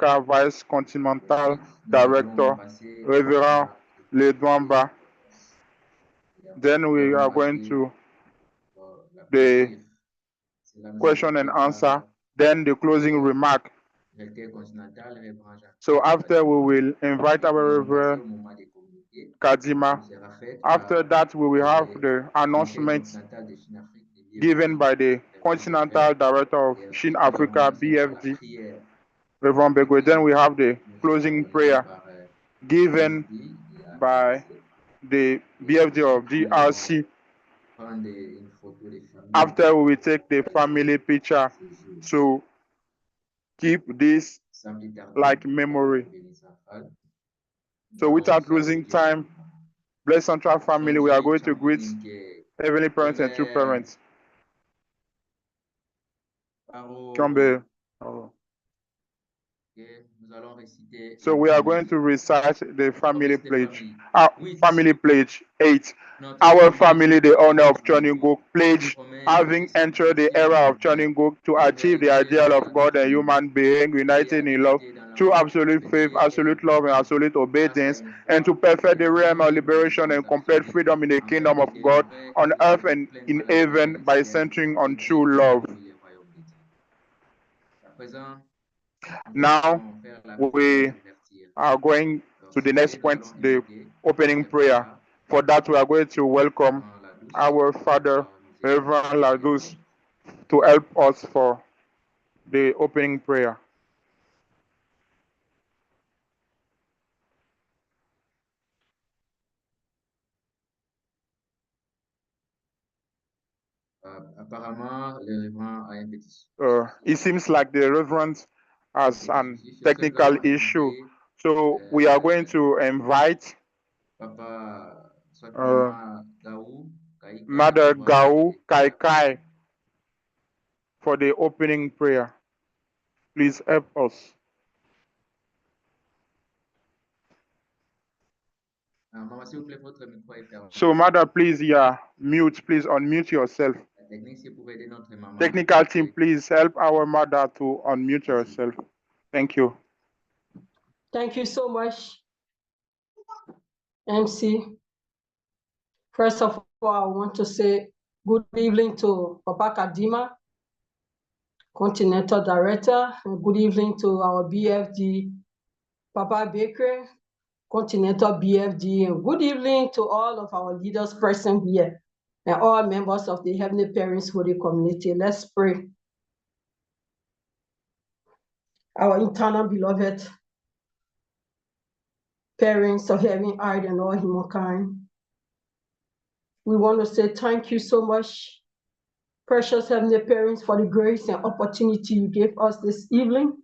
Africa Vice Continental Director, Reverend Ledwamba. Then we are going to the question and answer, then the closing remark. So after we will invite our Reverend Kadima. After that, we will have the announcements given by the Continental Director of Shin Africa, BFD, Reverend Begwe. Then we have the closing prayer given by the BFD of DRC. After we will take the family picture to keep this like memory. So without losing time, Blessed Central family, we are going to greet Heavenly Parents and True Parents. So we are going to recite the family pledge. Family pledge 8. Our family, the honor of Choninguk, pledge, having entered the era of Choninguk to achieve the ideal of God and human being, united in love, through absolute faith, absolute love, and absolute obedience, and to perfect the realm of liberation and complete freedom in the kingdom of God, on earth and in heaven, by centering on true love. Now, we are going to the next point, the opening prayer. For that, we are going to welcome our Father, Reverend Ladus, to help us for the opening prayer. It seems like the Reverend has an technical issue. So we are going to invite Mother Gau Kai Kai for the opening prayer. Please help us. So, Mother, please, mute. Please unmute yourself. Technical team, please help our mother to unmute herself. Thank you. Thank you so much, MC. First of all, I want to say good evening to Papa Kadima, Continental Director, and good evening to our BFD, Papa Baker, Continental BFD, and good evening to all of our leaders present here and all members of the Heavenly Parents Holy Community. Let's pray. Our eternal beloved parents of heaven, earth, and all humankind, we want to say thank you so much, precious Heavenly Parents, for the grace and opportunity you gave us this evening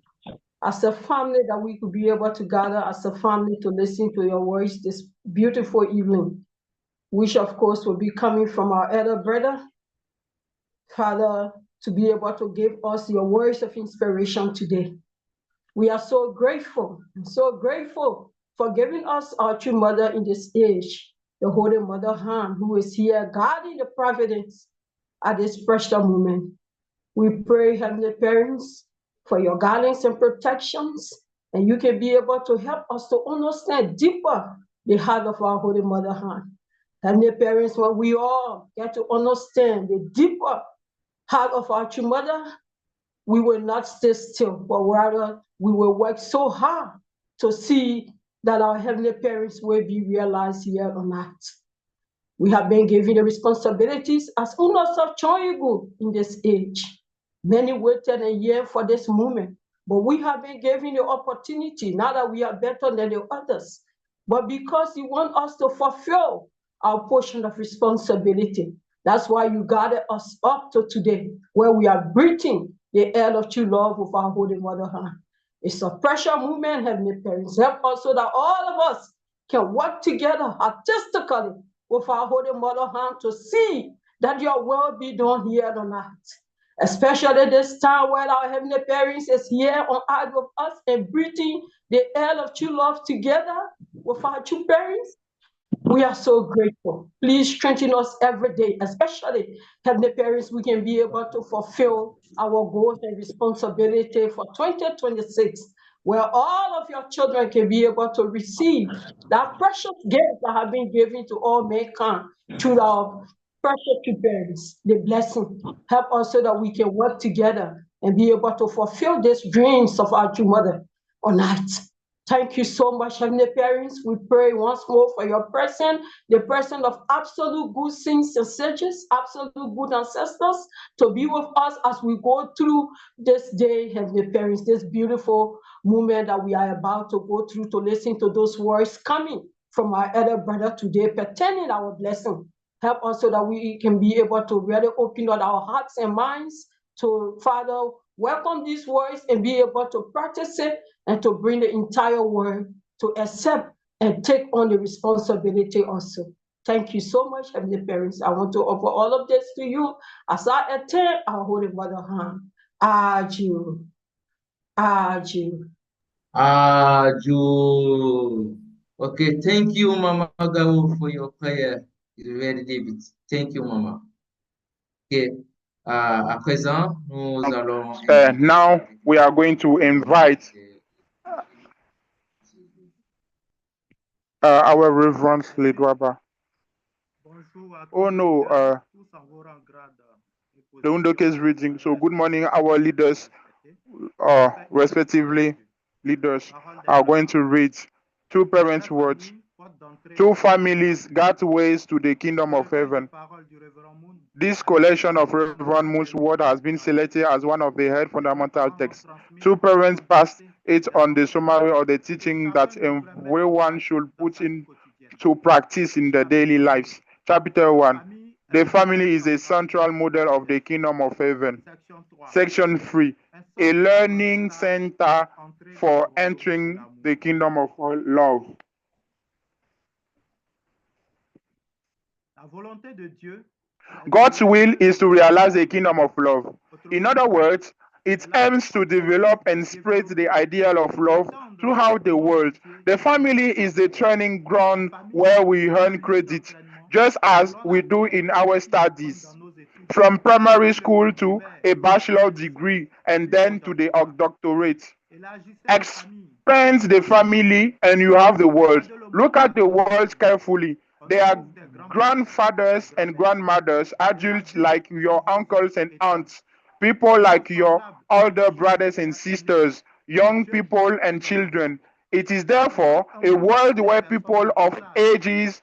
as a family, that we could be able to gather as a family to listen to your words this beautiful evening, which of course will be coming from our elder brother, Father, to be able to give us your words of inspiration today. We are so grateful for giving us our true mother in this age, the Holy Mother Han, who is here guarding the providence at this precious moment. We pray, Heavenly Parents, for your guidance and protections, and you can be able to help us to understand deeper the heart of our Holy Mother Han. Heavenly Parents, when we all get to understand the deeper heart of our true mother, we will not stay still, but rather we will work so hard to see that our Heavenly Parents will be realized here on earth. We have been given the responsibilities as owners of Chonyigu in this age. Many waited a year for this moment, but we have been given the opportunity, not that we are better than the others, but because you want us to fulfill our portion of responsibility. That's why you gathered us up to today, where we are breathing the air of true love with our Holy Mother Han. It's a precious movement, Heavenly Parents. Help us so that all of us can work together artistically with our Holy Mother Han to see that your will be done here on earth. Especially this time when our Heavenly Parents is here on earth with us and breathing the air of true love together with our true parents. We are so grateful. Please strengthen us every day, especially Heavenly Parents, we can be able to fulfill our goals and responsibility for 2026. where all of your children can be able to receive that precious gift that have been given to all mankind through our precious two parents, the blessing. Help us so that we can work together and be able to fulfill these dreams of our true mother on earth. Thank you so much, Heavenly Parents. We pray once more for your presence, the presence of absolute good saints and sages, absolute good ancestors, to be with us as we go through this day, Heavenly Parents, this beautiful moment that we are about to go through, to listen to those words coming from our elder brother today pertaining our blessing. Help us so that we can be able to really open up our hearts and minds to, Father, welcome these words and be able to practice it and to bring the entire world to accept and take on the responsibility also. Thank you so much, Heavenly Parents. I want to offer all of this to you as I attend our Holy Mother hand. Adieu. Adieu. Adieu. Okay, thank you, Mama Gao, for your prayer. It's very deep. Thank you, Mama. Okay, à présent, nous allons... Now we are going to invite our Reverend Ledwaba. Oh no, the Undoke is reading. So good morning, our leaders, respectively leaders, are going to read two parents' words. Two families, God's ways to the kingdom of heaven. This collection of Reverend Moon's word has been selected as one of the head fundamental texts. Two parents passed it on the summary of the teaching that everyone should put into practice in their daily lives. Chapter 1. The family is a central model of the kingdom of heaven. Section 3. A learning center for entering the kingdom of love. God's will is to realize a kingdom of love. In other words, it aims to develop and spread the ideal of love throughout the world. The family is the training ground where we earn credit, just as we do in our studies, from primary school to a bachelor degree and then to the doctorate. Expand the family and you have the world. Look at the world carefully. They are grandfathers and grandmothers, adults like your uncles and aunts, people like your older brothers and sisters, young people and children. It is therefore a world where people of ages,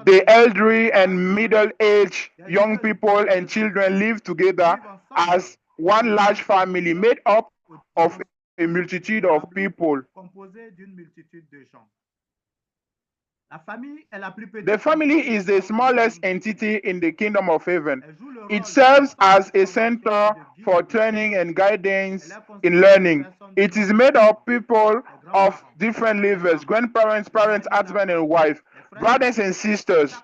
the elderly and middle-aged, young people and children live together as one large family made up of a multitude of people. The family is the smallest entity in the kingdom of heaven. It serves as a center for training and guidance in learning. It is made of people of different levels: grandparents, parents, husband and wife, brothers and sisters.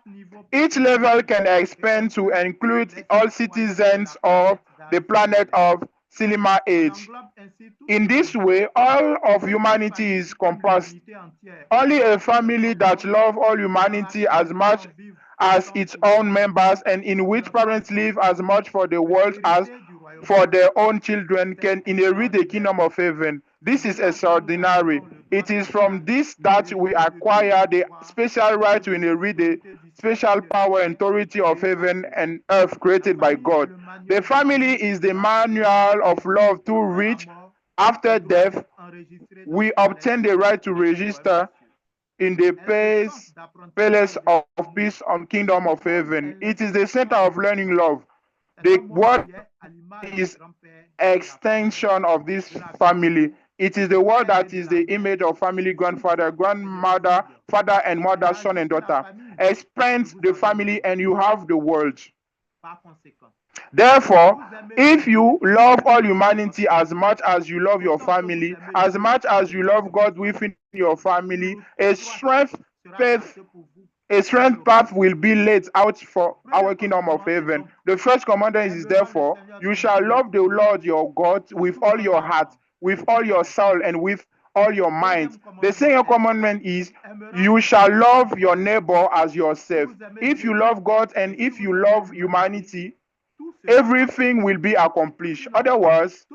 Each level can expand to include all citizens of the planet of Silima age. In this way, all of humanity is compassed. Only a family that loves all humanity as much as its own members and in which parents live as much for the world as for their own children can inherit the kingdom of heaven. This is extraordinary. It is from this that we acquire the special right to inherit the special power and authority of heaven and earth created by God. The family is the manual of love through which, after death, we obtain the right to register in the palace of peace and kingdom of heaven. It is the center of learning love. The word is extension of this family. It is the word that is the image of family: grandfather, grandmother, father and mother, son and daughter. Expand the family and you have the world. Therefore, if you love all humanity as much as you love your family, as much as you love God within your family, a strength path will be laid out for our kingdom of heaven. The first commandment is therefore, you shall love the Lord your God with all your heart, with all your soul, and with all your mind. The second commandment is, you shall love your neighbor as yourself. If you love God and if you love humanity, everything will be accomplished. Otherwise,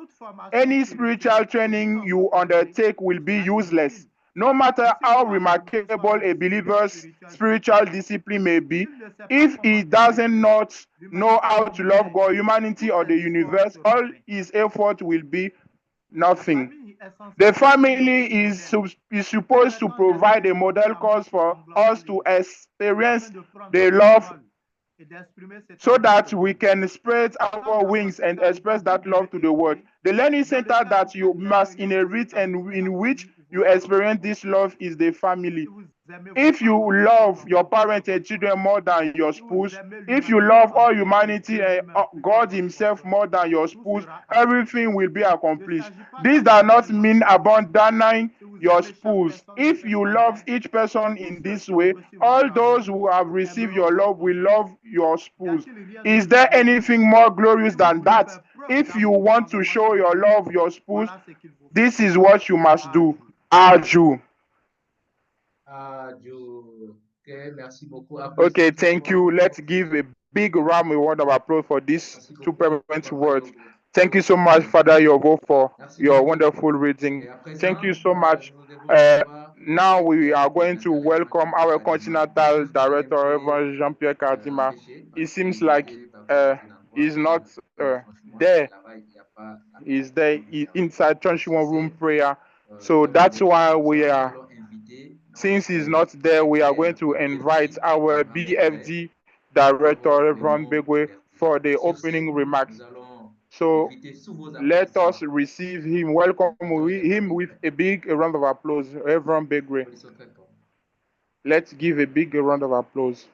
any spiritual training you undertake will be useless. No matter how remarkable a believer's spiritual discipline may be, if he doesn't not know how to love God, humanity, or the universe, all his effort will be nothing. The family is supposed to provide a model course for us to experience the love so that we can spread our wings and express that love to the world. The learning center that you must inherit and in which you experience this love is the family. If you love your parents and children more than your spouse, if you love all humanity and God Himself more than your spouse, everything will be accomplished. This does not mean abandoning your spouse. If you love each person in this way, all those who have received your love will love your spouse. Is there anything more glorious than that? If you want to show your love your spouse, this is what you must do. Arju. Okay, merci beaucoup. Okay, thank you. Let's give a big round of applause for these two parents' words. Thank you so much, Father Yogo, for your wonderful reading. Thank you so much. Now we are going to welcome our continental director, Reverend Jean-Pierre Cardima. It seems like he's not there. He's there inside 21 room prayer. So that's why we are, since he's not there, we are going to invite our BFD director, Reverend Begwe, for the opening remarks. So let us receive him, welcome him with a big round of applause, Reverend Begwe. Let's give a big round of applause.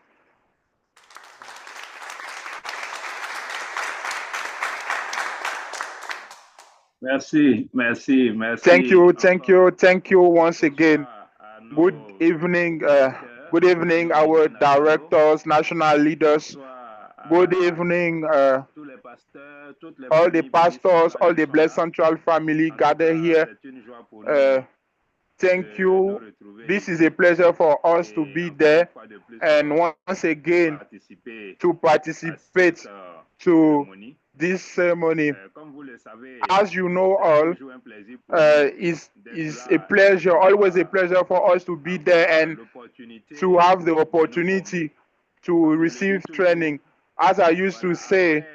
Merci. Thank you once again. Good evening, our directors, national leaders. Good evening, all the pastors, all the Blessed Central family gathered here. Thank you. This is a pleasure for us to be there and once again to participate to this ceremony. As you know all, is a pleasure, always a pleasure for us to be there and to have the opportunity to receive training. As I used to say,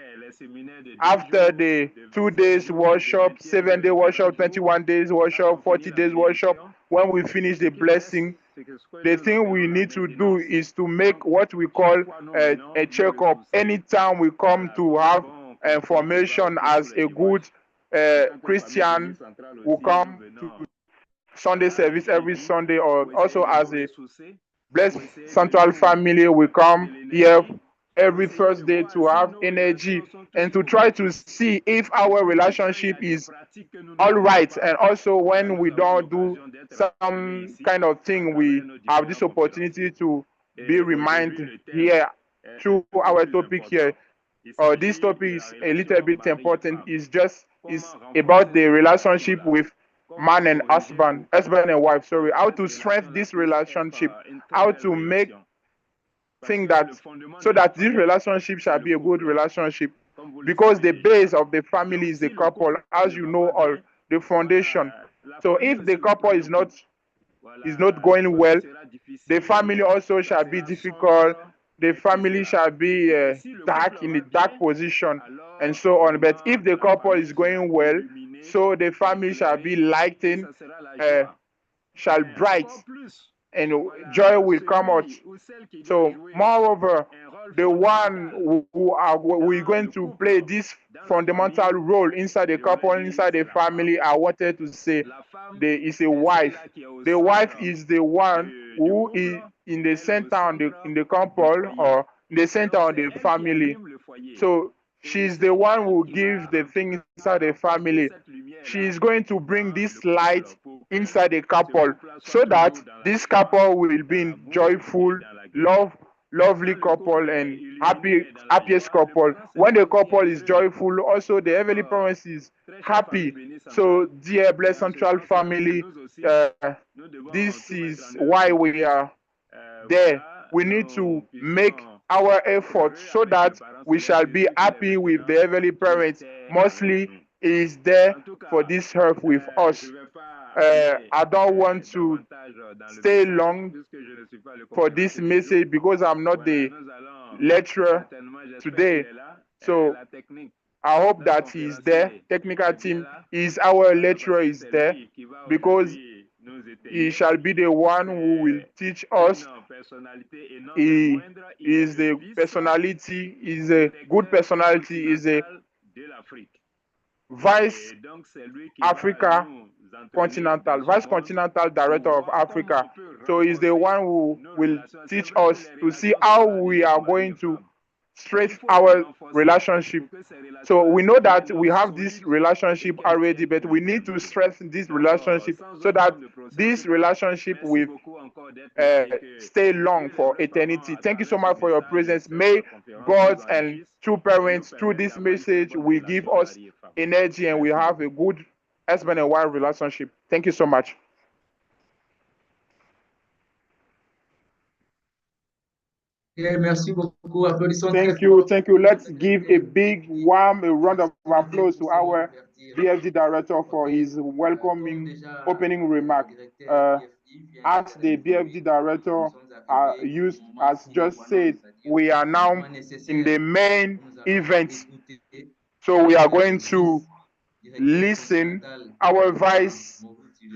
after the 2 days workshop, 7-day workshop, 21 days workshop, 40 days workshop, when we finish the blessing, the thing we need to do is to make what we call a checkup. Anytime we come to have information as a good Christian who come to Sunday service every Sunday, or also as a Blessed Central family, we come here every Thursday to have energy and to try to see if our relationship is all right. And also when we don't do some kind of thing, we have this opportunity to be reminded here through our topic here. This topic is a little bit important. Is about the relationship with man and husband and wife. Sorry, how to strengthen this relationship, how to make thing that so that this relationship shall be a good relationship, because the base of the family is the couple, as you know, all the foundation. So if the couple is not going well, the family also shall be difficult. The family shall be dark, in a dark position, and so on. But if the couple is going well, so the family shall be lighting, shall bright, and joy will come out. So moreover, the one who are we're going to play this fundamental role inside the couple, inside the family, I wanted to say is a wife. The wife is the one who is in the center in the couple, or in the center of the family. So she's the one who gives the thing inside the family. She is going to bring this light inside the couple, so that this couple will be joyful, lovely couple, and happiest couple. When the couple is joyful, also the heavenly parents is happy. So dear Blessed Central family, this is why we are there. We need to make our efforts so that we shall be happy with the heavenly parents. Mostly is there for this earth with us. I don't want to stay long for this message because I'm not the lecturer today. So I hope that he's there. Technical team is our lecturer is there because he shall be the one who will teach us. He is the personality, is a good personality, is a vice vice continental director of Africa. So he's the one who will teach us to see how we are going to straighten our relationship. So we know that we have this relationship already, but we need to strengthen this relationship so that this relationship will stay long for eternity. Thank you so much for your presence. May God and true parents through this message will give us energy and we have a good husband and wife relationship. Thank you so much. Yeah, merci beaucoup. Applaudissons Thank you, thank you. Let's give a big warm round of applause to our BFD director for his welcoming opening remark. As the BFD director has just said, we are now in the main event. So we are going to listen our vice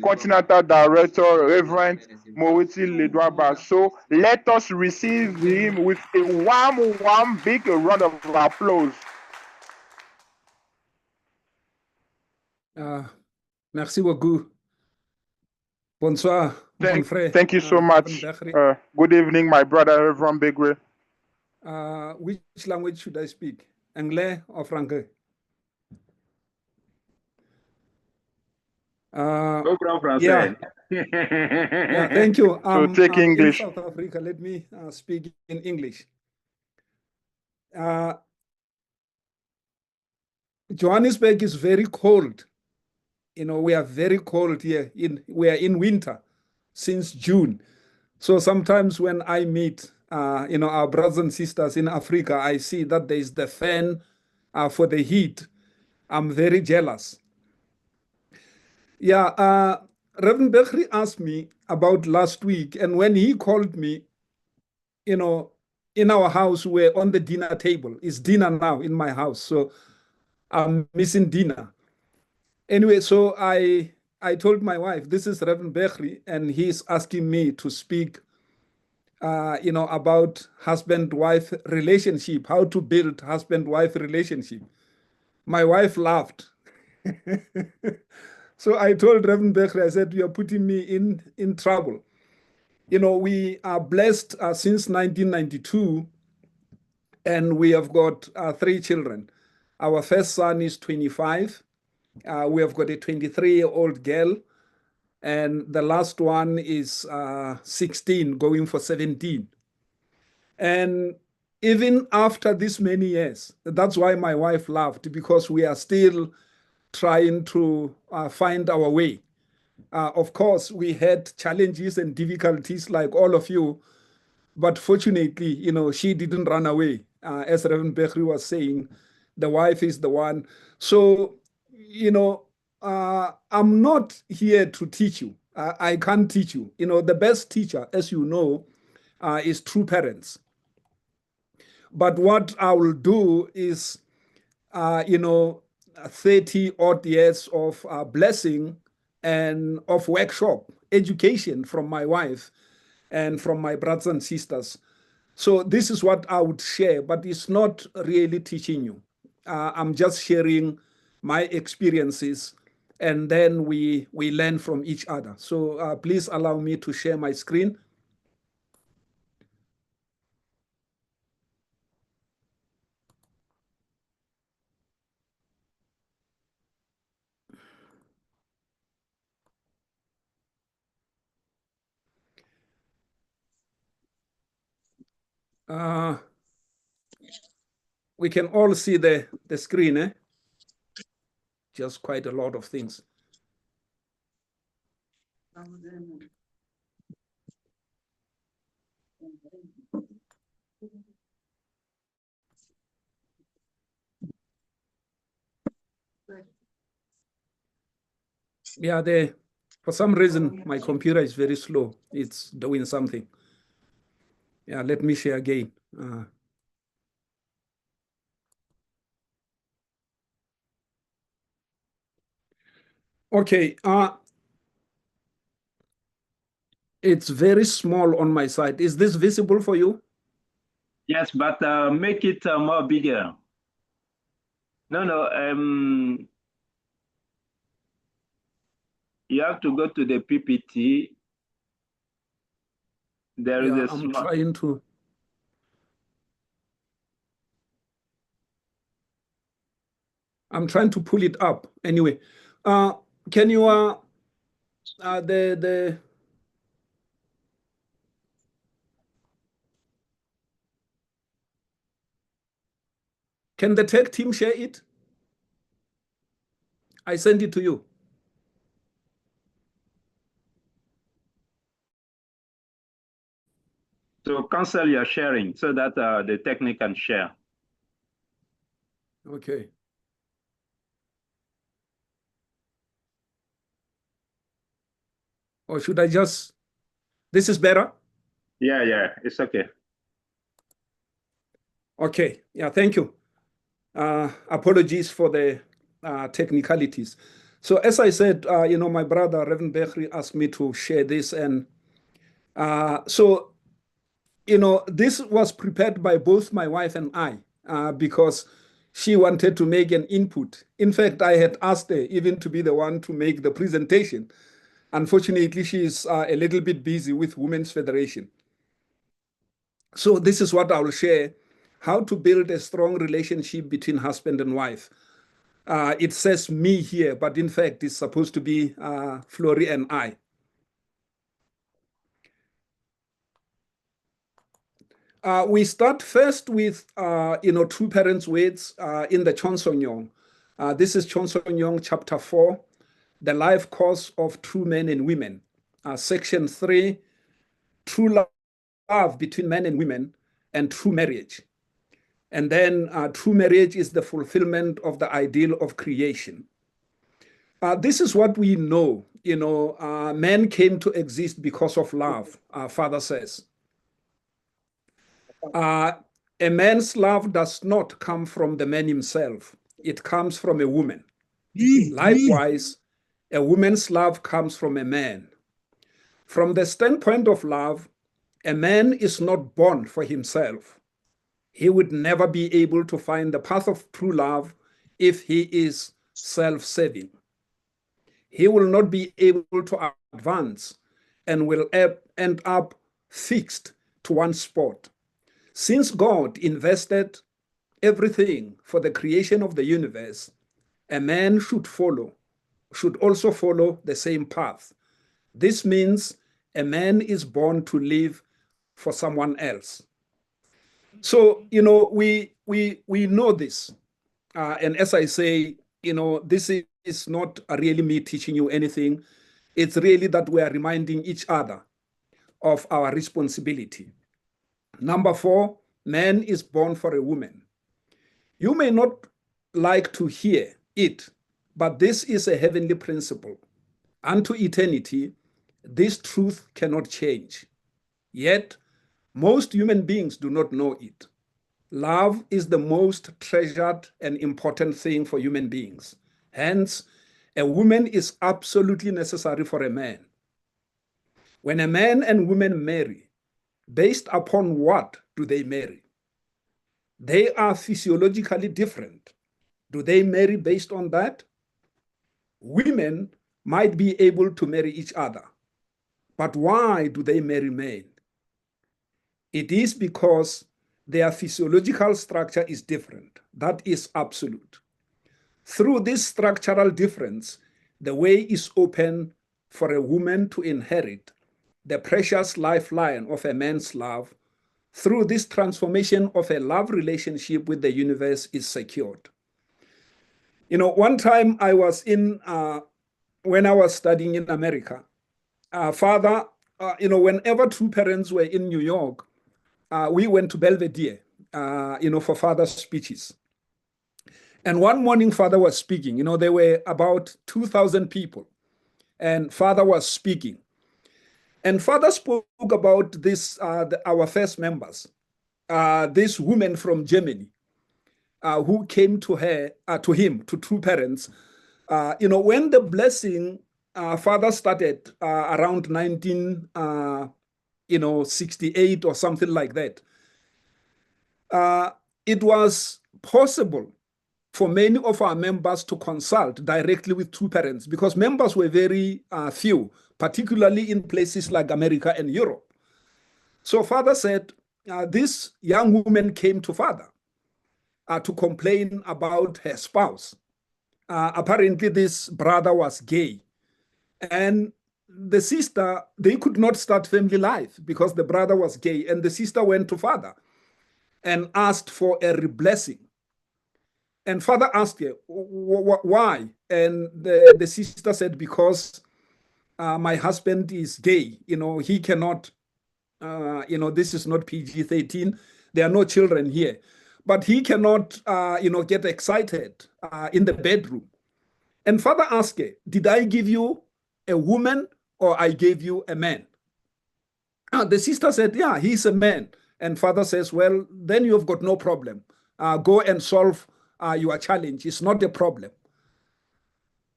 continental director, Reverend Moriti Ledwaba. So let us receive him with a warm, big round of applause. Merci beaucoup. Bonsoir, mon frère. Thank you so much. Good evening, my brother, Reverend Begre. Which language should I speak? Anglais or Francais? Yeah. Yeah, thank you. So take English. In South Africa, let me speak in English. Johannesburg is very cold. You know, we are very cold here. We are in winter since June. So sometimes when I meet, our brothers and sisters in Africa, I see that there is the fan for the heat. I'm very jealous. Yeah, Reverend Bekri asked me about last week, and when he called me, in our house, we're on the dinner table. It's dinner now in my house, so I'm missing dinner. Anyway, so I told my wife, this is Reverend Bekri, and he's asking me to speak, about husband-wife relationship, how to build husband-wife relationship. My wife laughed. So I told Reverend Bekri, I said, you are putting me in trouble. We are blessed since 1992, and we have got 3 children. Our first son is 25. We have got a 23-year-old girl, and the last one is 16, going for 17. And even after this many years, that's why my wife laughed, because we are still trying to find our way. Of course, we had challenges and difficulties like all of you, but fortunately, she didn't run away. As Reverend Bekri was saying, the wife is the one. So, I'm not here to teach you. I can't teach you. The best teacher, as you know, is true parents. But what I will do is, 30 odd years of blessing and of workshop, education from my wife and from my brothers and sisters. So this is what I would share, but it's not really teaching you. I'm just sharing my experiences, and then we learn from each other. So please allow me to share my screen. We can all see the screen, eh? Just quite a lot of things. Yeah, for some reason, my computer is very slow. It's doing something. Yeah, let me share again. Okay, it's very small on my side. Is this visible for you? Yes, but make it more bigger. No, you have to go to the PPT. There is a I'm small. trying to. I'm trying to pull it up. Anyway, can you can the tech team share it? I send it to you. So cancel your sharing so that the technique can share. Okay. Or should I just, this is better? Yeah, it's okay. Okay, yeah, thank you. Apologies for the technicalities. So as I said, my brother, Reverend Bekhri, asked me to share this. And so, this was prepared by both my wife and I because she wanted to make an input. In fact, I had asked her even to be the one to make the presentation. Unfortunately, she is a little bit busy with Women's Federation. So this is what I will share, how to build a strong relationship between husband and wife. It says me here, but in fact, it's supposed to be Flory and I. We start first with, True Parents' Words in the Chon Song-Yong. This is Chon Song-Yong, chapter 4, The Life Course of True Men and Women. Section 3, True Love Between Men and Women and True Marriage. And then true marriage is the fulfillment of the ideal of creation. This is what we know. Man came to exist because of love, our Father says. A man's love does not come from the man himself. It comes from a woman. Likewise, a woman's love comes from a man. From the standpoint of love, a man is not born for himself. He would never be able to find the path of true love if he is self-serving. He will not be able to advance and will end up fixed to one spot. Since God invested everything for the creation of the universe, a man should also follow the same path. This means a man is born to live for someone else. So, we know this. And as I say, this is not really me teaching you anything. It's really that we are reminding each other of our responsibility. Number 4, man is born for a woman. You may not like to hear it, but this is a heavenly principle. Unto eternity, this truth cannot change. Yet, most human beings do not know it. Love is the most treasured and important thing for human beings. Hence, a woman is absolutely necessary for a man. When a man and woman marry, based upon what do they marry? They are physiologically different. Do they marry based on that? Women might be able to marry each other, but why do they marry men? It is because their physiological structure is different. That is absolute. Through this structural difference, the way is open for a woman to inherit the precious lifeline of a man's love. Through this transformation of a love relationship with the universe is secured. One time I was when I was studying in America, Father, whenever True Parents were in New York, we went to Belvedere, for Father's speeches. And one morning, Father was speaking. There were about 2,000 people. and Father was speaking. And Father spoke about this, our first members, this woman from Germany, who came to him, to True Parents. When the blessing Father started around 1968 or something like that, it was possible for many of our members to consult directly with True Parents because members were very few, particularly in places like America and Europe. So Father said, this young woman came to Father to complain about her spouse. Apparently, this brother was gay. And the sister, they could not start family life because the brother was gay. And the sister went to Father and asked for a blessing. And Father asked her, why? And the sister said, because my husband is gay. He cannot, this is not PG-13. There are no children here. But he cannot, get excited in the bedroom. And Father asked her, did I give you a woman or I gave you a man? The sister said, yeah, he's a man. And Father says, well, then you've got no problem. Go and solve your challenge. It's not a problem.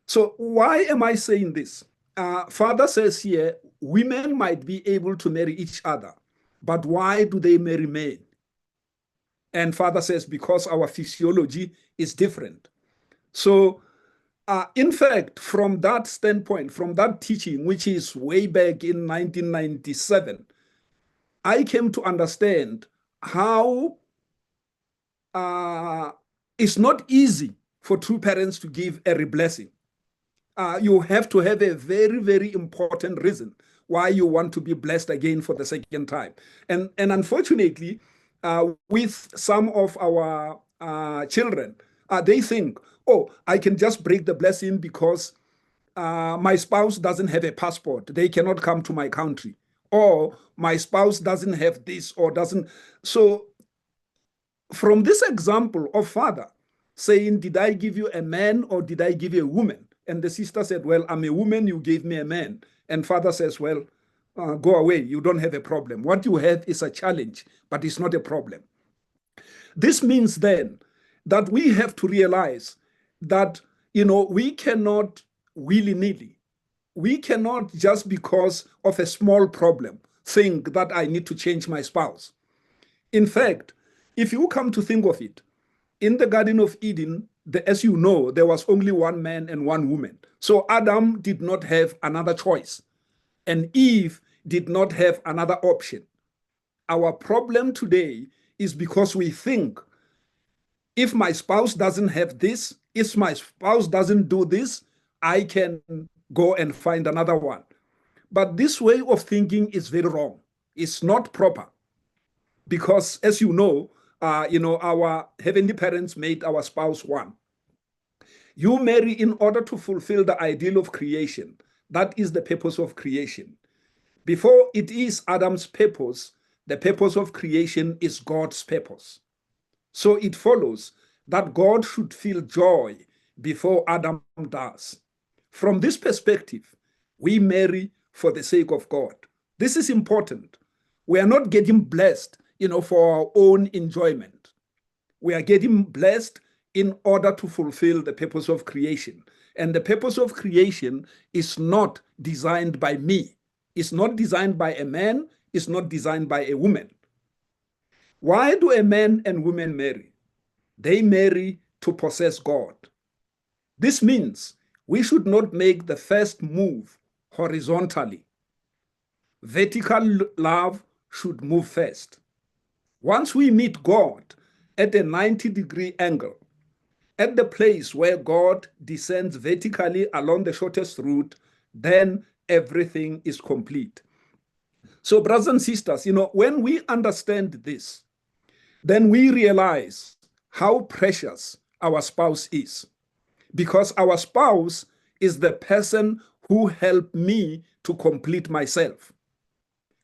So why am I saying this? Father says here, women might be able to marry each other, but why do they marry men? And Father says, because our physiology is different. So in fact, from that standpoint, from that teaching, which is way back in 1997, I came to understand how it's not easy for True Parents to give a blessing. You have to have a very, very important reason why you want to be blessed again for the second time. And unfortunately, with some of our children, they think, oh, I can just break the blessing because my spouse doesn't have a passport. They cannot come to my country. Or my spouse doesn't have this or doesn't. So from this example of Father saying, did I give you a man or did I give you a woman? And the sister said, well, I'm a woman, you gave me a man. And Father says, well, go away, you don't have a problem. What you have is a challenge, but it's not a problem. This means then that we have to realize that, we cannot willy-nilly, we cannot just because of a small problem think that I need to change my spouse. In fact, if you come to think of it, in the Garden of Eden, as you know, there was only one man and one woman. So Adam did not have another choice, and Eve did not have another option. Our problem today is because we think, if my spouse doesn't have this, if my spouse doesn't do this, I can go and find another one. But this way of thinking is very wrong. It's not proper. Because as you know, our heavenly parents made our spouse one. You marry in order to fulfill the ideal of creation. That is the purpose of creation. Before it is Adam's purpose, the purpose of creation is God's purpose. So it follows that God should feel joy before Adam does. From this perspective, we marry for the sake of God. This is important. We are not getting blessed, for our own enjoyment. We are getting blessed in order to fulfill the purpose of creation. And the purpose of creation is not designed by me. It's not designed by a man. It's not designed by a woman. Why do a man and woman marry? They marry to possess God. This means we should not make the first move horizontally. Vertical love should move first. Once we meet God at a 90-degree angle, at the place where God descends vertically along the shortest route, then everything is complete. So, brothers and sisters, when we understand this, then we realize how precious our spouse is. Because our spouse is the person who helped me to complete myself.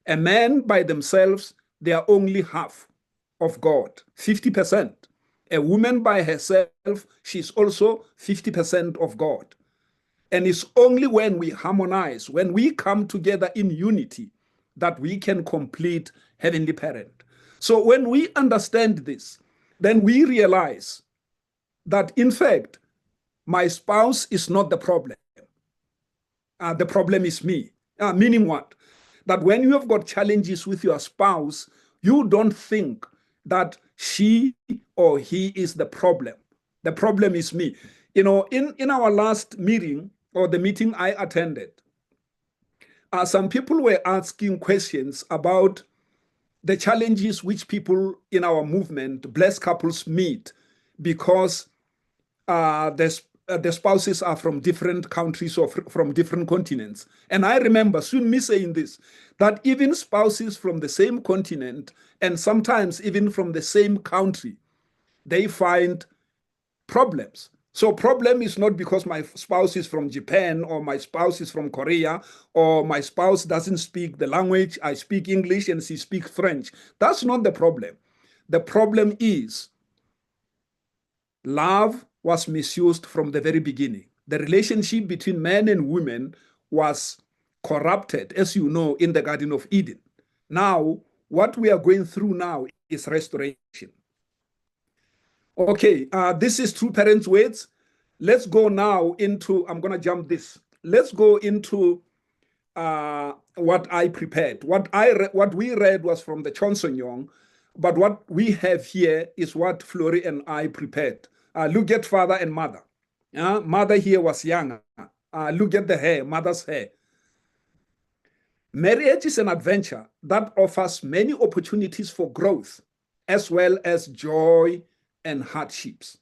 A man by themselves, they are only half of God, 50%. A woman by herself, she's also 50% of God. And it's only when we harmonize, when we come together in unity, that we can complete Heavenly Parent. So when we understand this, then we realize that, in fact, my spouse is not the problem. The problem is me. Meaning what? That when you have got challenges with your spouse, you don't think that she or he is the problem. The problem is me. You know, in our last meeting, or the meeting I attended, some people were asking questions about the challenges which people in our movement, blessed couples, meet because the spouses are from different countries or from different continents. And I remember soon me saying this, that even spouses from the same continent and sometimes even from the same country, they find problems. So problem is not because my spouse is from Japan or my spouse is from Korea or my spouse doesn't speak the language. I speak English and she speaks French. That's not the problem. The problem is love was misused from the very beginning. The relationship between men and women was corrupted, as you know, in the Garden of Eden. Now, what we are going through now is restoration. Okay, this is True Parents' Words. Let's go now into, I'm going to jump this. Let's go into what I prepared. What we read was from the Chosun-Young, but what we have here is what Flory and I prepared. Look at father and mother. Mother here was younger. Look at the hair, mother's hair. Marriage is an adventure that offers many opportunities for growth, as well as joy and hardships.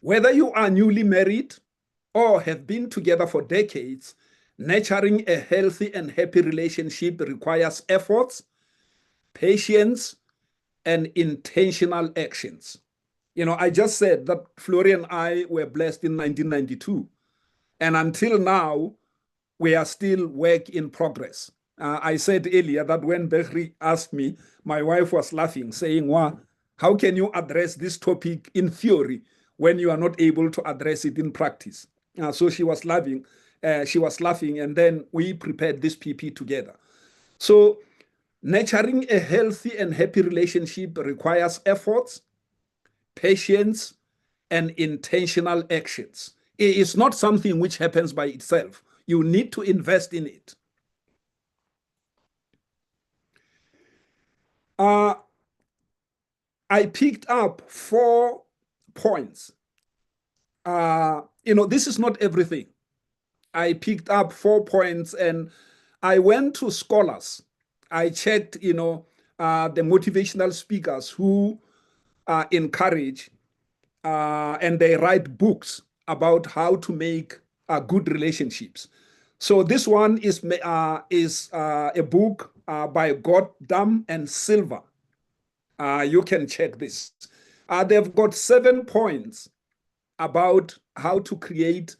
Whether you are newly married or have been together for decades, nurturing a healthy and happy relationship requires efforts, patience, and intentional actions. You know, I just said that Flory and I were blessed in 1992. And until now, we are still work in progress. I said earlier that when Behri asked me, my wife was laughing, saying, "Wow, how can you address this topic in theory when you are not able to address it in practice?" So she was laughing. And then we prepared this PP together. So nurturing a healthy and happy relationship requires efforts, patience, and intentional actions. It is not something which happens by itself. You need to invest in it. I picked up 4 points. You know, this is not everything. I picked up 4 points and I went to scholars. I checked, you know, the motivational speakers who encourage and they write books about how to make good relationships. So this one is a book by Goddam and Silver. You can check this. They've got 7 points about how to create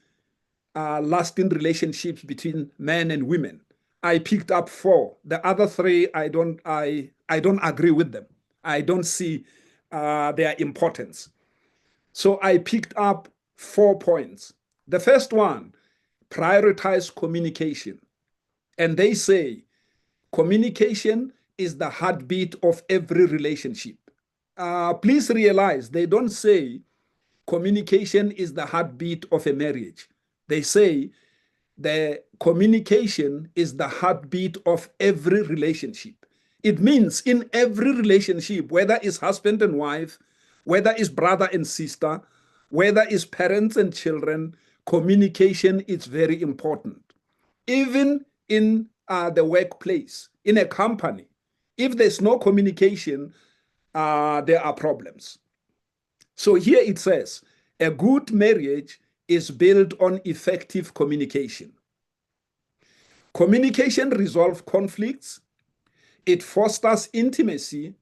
lasting relationships between men and women. I picked up 4. The other 3, I don't agree with them. I don't see their importance. So I picked up 4 points. The first one, prioritize communication. And they say communication is the heartbeat of every relationship. Please realize they don't say communication is the heartbeat of a marriage. They say the communication is the heartbeat of every relationship. It means in every relationship, whether it's husband and wife, whether it's brother and sister, whether it's parents and children, communication is very important. Even in the workplace, in a company, if there's no communication, there are problems. So here it says, a good marriage is built on effective communication. Communication resolves conflicts, it fosters intimacy,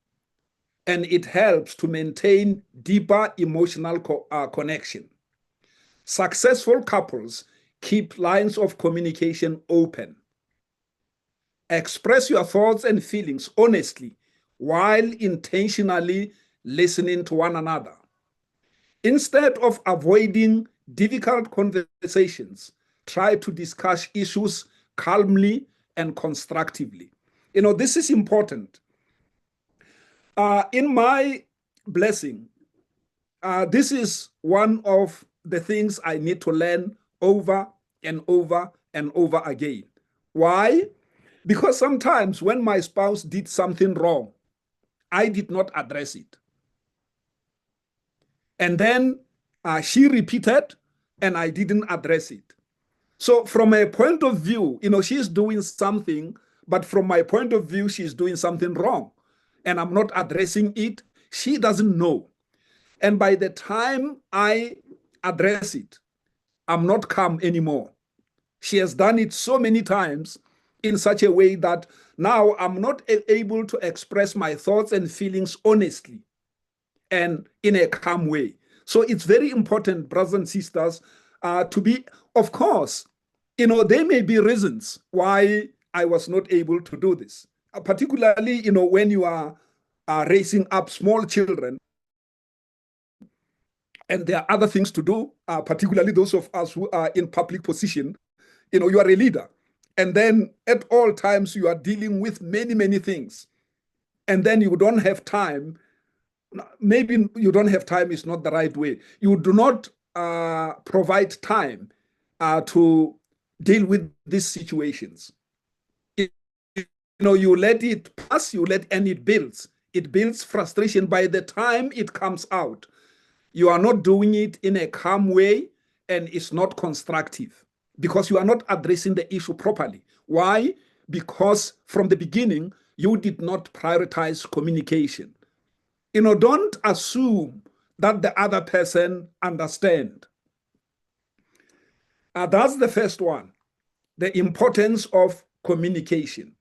and it helps to maintain deeper emotional connection. Successful couples keep lines of communication open. Express your thoughts and feelings honestly while intentionally listening to one another. Instead of avoiding difficult conversations, try to discuss issues calmly and constructively. You know, this is important. In my blessing, this is one of the things I need to learn over and over and over again. Why? Because sometimes when my spouse did something wrong, I did not address it. And then she repeated and I didn't address it. So from a point of view, you know, she's doing something, but from my point of view, she's doing something wrong. And I'm not addressing it. She doesn't know. And by the time I address it, I'm not calm anymore. She has done it so many times in such a way that now I'm not able to express my thoughts and feelings honestly and in a calm way. So it's very important, brothers and sisters, to be, of course, you know, there may be reasons why I was not able to do this, particularly, you know, when you are raising up small children and there are other things to do, particularly those of us who are in public position. You know, you are a leader. And then at all times, you are dealing with many, many things. And then you don't have time. Maybe you don't have time is not the right way. You do not provide time to deal with these situations. You know, you let it pass, and it builds. It builds frustration. By the time it comes out, you are not doing it in a calm way, and it's not constructive because you are not addressing the issue properly. Why? Because from the beginning, you did not prioritize communication. You know, don't assume that the other person understands. That's the first one, the importance of communication.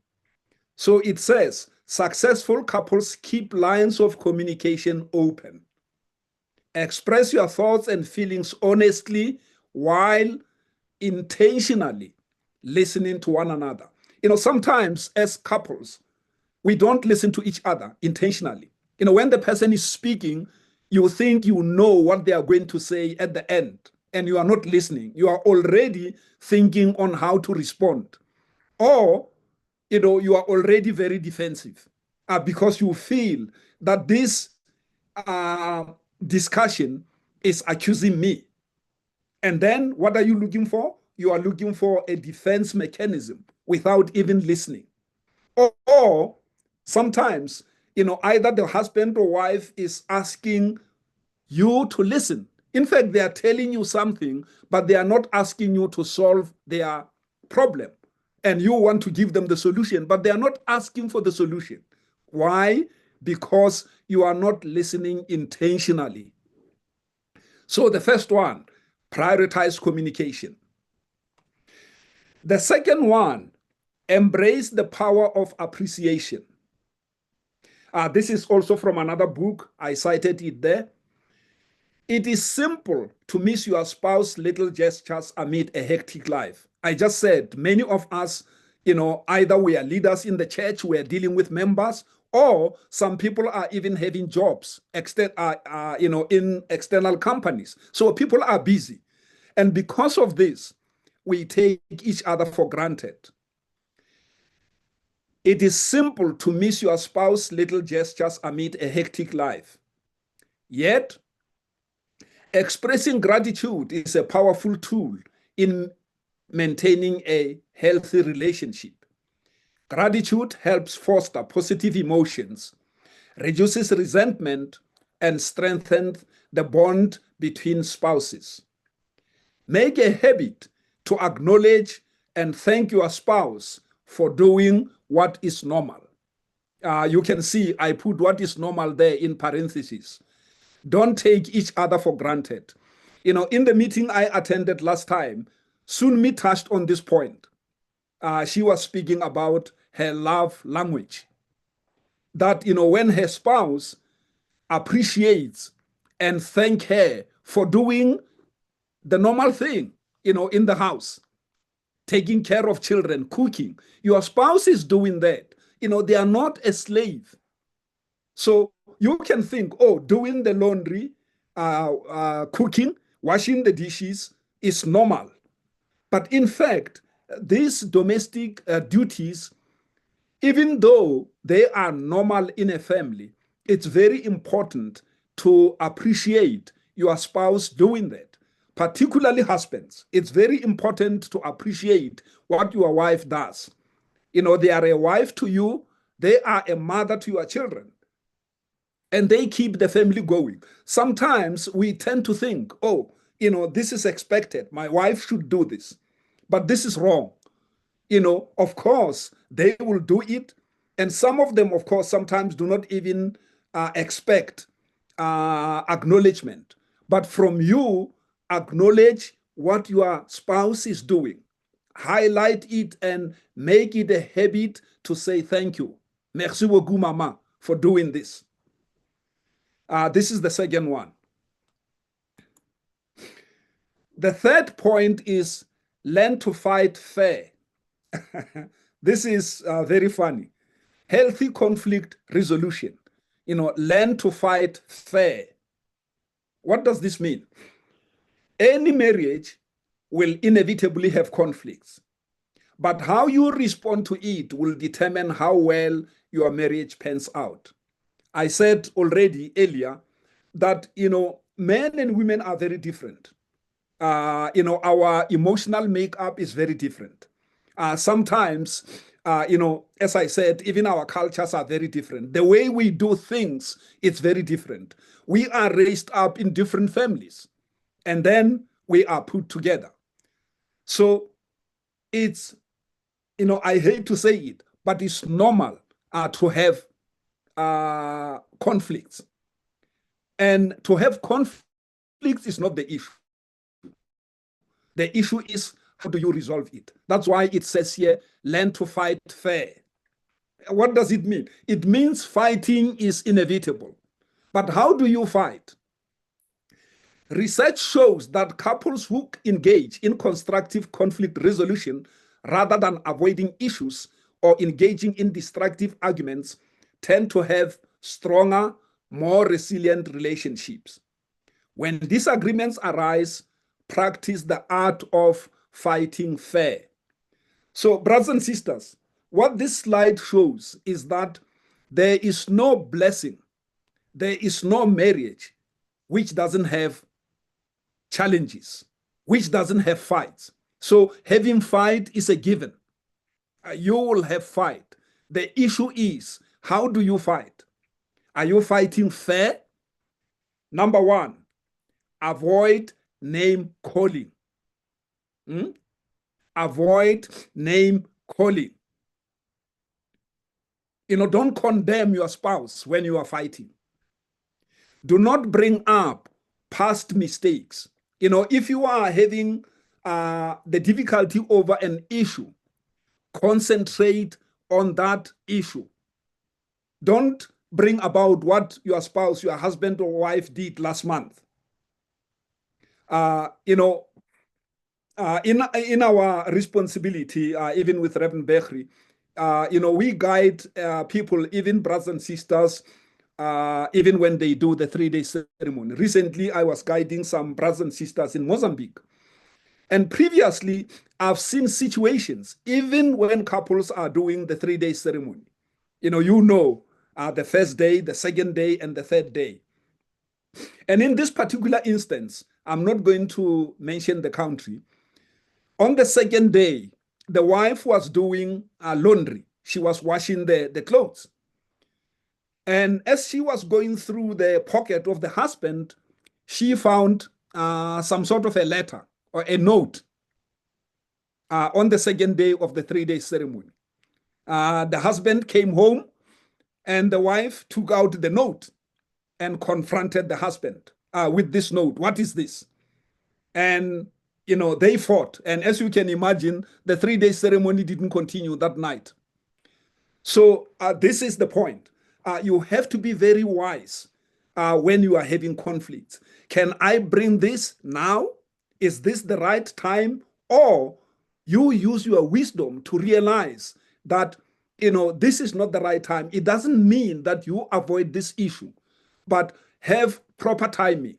So it says, successful couples keep lines of communication open. Express your thoughts and feelings honestly while intentionally listening to one another. You know, sometimes as couples, we don't listen to each other intentionally. You know, when the person is speaking, you think you know what they are going to say at the end, and you are not listening. You are already thinking on how to respond. Or, you know, you are already very defensive because you feel that this discussion is accusing me. And then what are you looking for? You are looking for a defense mechanism without even listening. Or sometimes, you know, either the husband or wife is asking you to listen. In fact, they are telling you something, but they are not asking you to solve their problem. And you want to give them the solution, but they are not asking for the solution. Why? Because you are not listening intentionally. So the first one, prioritize communication. The second one, embrace the power of appreciation. This is also from another book. I cited it there. It is simple to miss your spouse's little gestures amid a hectic life. I just said many of us, you know, either we are leaders in the church, we are dealing with members, or some people are even having jobs, you know, in external companies. So people are busy. And because of this, we take each other for granted. It is simple to miss your spouse's little gestures amid a hectic life. Yet, expressing gratitude is a powerful tool in maintaining a healthy relationship. Gratitude helps foster positive emotions, reduces resentment, and strengthens the bond between spouses. Make a habit to acknowledge and thank your spouse for doing what is normal. You can see I put what is normal there in parentheses. Don't take each other for granted. You know, in the meeting I attended last time, Sunmi touched on this point. She was speaking about her love language. That, you know, when her spouse appreciates and thank her for doing the normal thing, you know, in the house, taking care of children, cooking, your spouse is doing that. You know, they are not a slave. So you can think, oh, doing the laundry, cooking, washing the dishes is normal. But in fact, these domestic duties, even though they are normal in a family, it's very important to appreciate your spouse doing that, particularly husbands. It's very important to appreciate what your wife does. You know, they are a wife to you, they are a mother to your children, and they keep the family going. Sometimes we tend to think, oh, you know, this is expected. My wife should do this, but this is wrong. You know, of course, they will do it. And some of them, of course, sometimes do not even expect acknowledgement. But from you, acknowledge what your spouse is doing. Highlight it and make it a habit to say thank you. Merci beaucoup, Mama, for doing this. This is the second one. The third point is learn to fight fair. This is very funny. Healthy conflict resolution. You know, learn to fight fair. What does this mean? Any marriage will inevitably have conflicts, but how you respond to it will determine how well your marriage pans out. I said already earlier that, you know, men and women are very different. You know, our emotional makeup is very different. Sometimes, you know, as I said, even our cultures are very different. The way we do things, it's very different. We are raised up in different families, and then we are put together. So it's, you know, I hate to say it, but it's normal to have conflicts. And to have conflicts is not the issue. The issue is, how do you resolve it? That's why it says here, learn to fight fair. What does it mean? It means fighting is inevitable. But how do you fight? Research shows that couples who engage in constructive conflict resolution rather than avoiding issues or engaging in destructive arguments tend to have stronger, more resilient relationships. When disagreements arise, practice the art of fighting fair. So, brothers and sisters, what this slide shows is that there is no blessing, there is no marriage which doesn't have challenges, which doesn't have fights. So having fight is a given. You will have fight. The issue is, how do you fight? Are you fighting fair? Number one, avoid name calling. Avoid name calling. You know, don't condemn your spouse when you are fighting. Do not bring up past mistakes. You know, if you are having the difficulty over an issue, concentrate on that issue. Don't bring about what your spouse, your husband or wife did last month. You know, in our responsibility, even with Reverend Bekhri, you know, we guide people, even brothers and sisters, even when they do the 3-day ceremony. Recently, I was guiding some brothers and sisters in Mozambique. And previously, I've seen situations, even when couples are doing the 3-day ceremony. You know, the first day, the second day, and the third day. And in this particular instance, I'm not going to mention the country. On the second day, the wife was doing laundry. She was washing the clothes. And as she was going through the pocket of the husband, she found some sort of a letter or a note on the second day of the 3-day ceremony. The husband came home and the wife took out the note and confronted the husband with this note. What is this? And, you know, they fought. And as you can imagine, the 3-day ceremony didn't continue that night. So this is the point. You have to be very wise when you are having conflicts. Can I bring this now? Is this the right time? Or you use your wisdom to realize that, you know, this is not the right time. It doesn't mean that you avoid this issue, but have proper timing.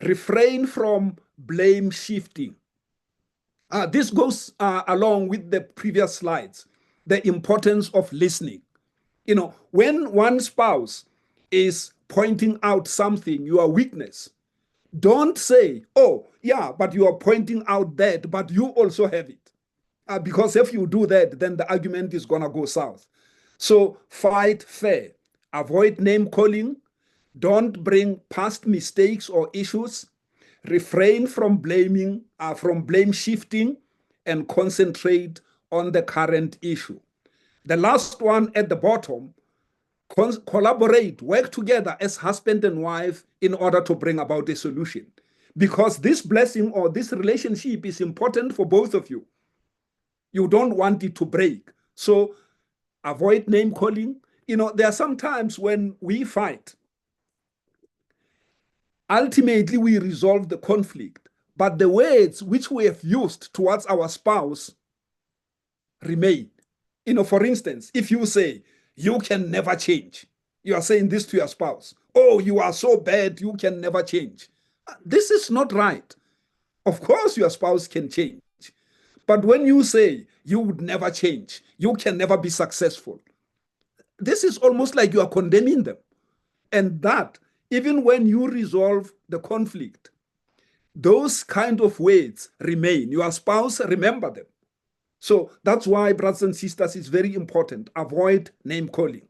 Refrain from blame shifting. This goes along with the previous slides, the importance of listening. You know, when one spouse is pointing out something, your weakness, don't say, oh, yeah, but you are pointing out that, but you also have it. Because if you do that, then the argument is going to go south. So fight fair. Avoid name calling. Don't bring past mistakes or issues. Refrain from blaming, from blame shifting, and concentrate on the current issue. The last one at the bottom, collaborate, work together as husband and wife in order to bring about a solution. Because this blessing or this relationship is important for both of you. You don't want it to break. So avoid name calling. You know, there are some times when we fight. Ultimately, we resolve the conflict, but the words which we have used towards our spouse remain. You know, for instance, if you say, you can never change, you are saying this to your spouse. Oh, you are so bad, you can never change. This is not right. Of course, your spouse can change. But when you say you would never change, you can never be successful, this is almost like you are condemning them. And that, even when you resolve the conflict, those kind of words remain. Your spouse, remember them. So that's why, brothers and sisters, it's very important. Avoid name calling.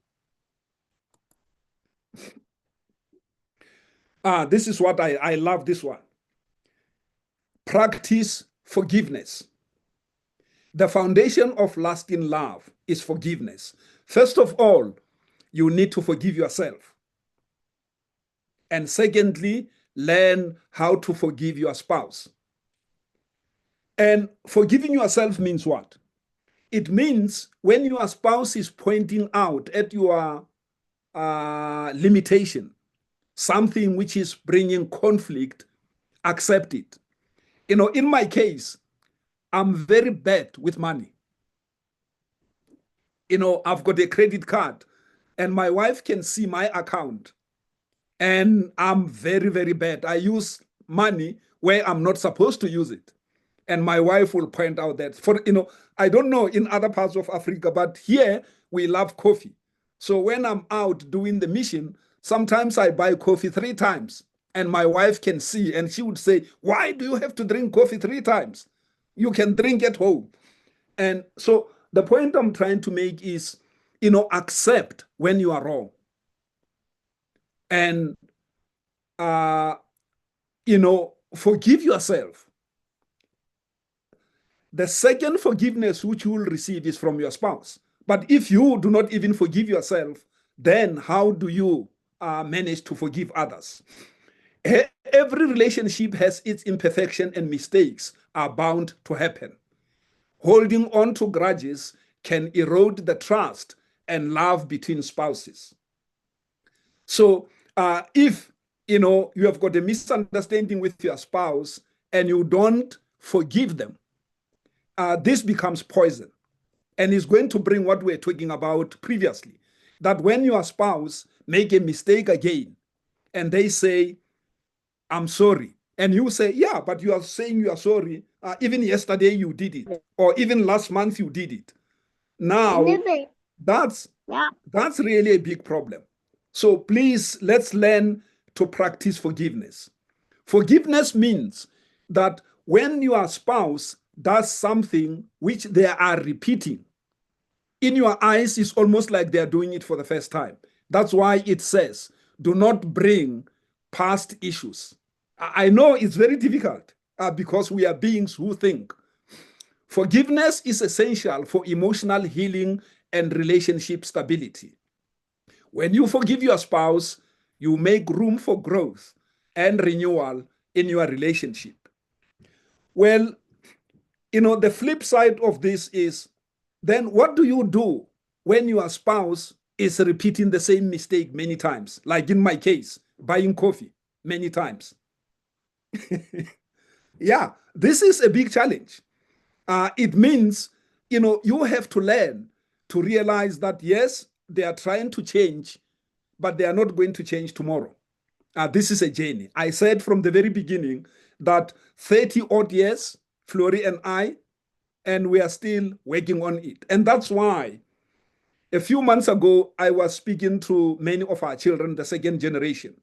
This is what I love this one. Practice forgiveness. The foundation of lasting love is forgiveness. First of all, you need to forgive yourself. And secondly, learn how to forgive your spouse. And forgiving yourself means what? It means when your spouse is pointing out at your limitation, something which is bringing conflict, accept it. You know, in my case, I'm very bad with money. You know, I've got a credit card and my wife can see my account. And I'm very, very bad. I use money where I'm not supposed to use it. And my wife will point out that, I don't know in other parts of Africa, but here we love coffee. So when I'm out doing the mission, sometimes I buy coffee 3 times. And my wife can see, and she would say, why do you have to drink coffee 3 times? You can drink at home. And so the point I'm trying to make is, accept when you are wrong. And, forgive yourself. The second forgiveness which you will receive is from your spouse. But if you do not even forgive yourself, then how do you manage to forgive others? Every relationship has its imperfection and mistakes are bound to happen. Holding on to grudges can erode the trust and love between spouses. So if you have got a misunderstanding with your spouse and you don't forgive them, this becomes poison and is going to bring what we're talking about previously, that when your spouse make a mistake again and they say, I'm sorry, and you say, yeah, but you are saying you are sorry, even yesterday you did it, or even last month you did it. Now, that's really a big problem. So please, let's learn to practice forgiveness. Forgiveness means that when your spouse does something which they are repeating, in your eyes, it's almost like they're doing it for the first time. That's why it says, do not bring past issues. I know it's very difficult because we are beings who think. Forgiveness is essential for emotional healing and relationship stability. When you forgive your spouse, you make room for growth and renewal in your relationship. Well, the flip side of this is, then what do you do when your spouse is repeating the same mistake many times? Like in my case, buying coffee many times. Yeah, this is a big challenge. It means, you have to learn to realize that, yes, they are trying to change, but they are not going to change tomorrow. this is a journey. I said from the very beginning that 30 odd years, Flory and I, and we are still working on it. And that's why a few months ago, I was speaking to many of our children, the second generation.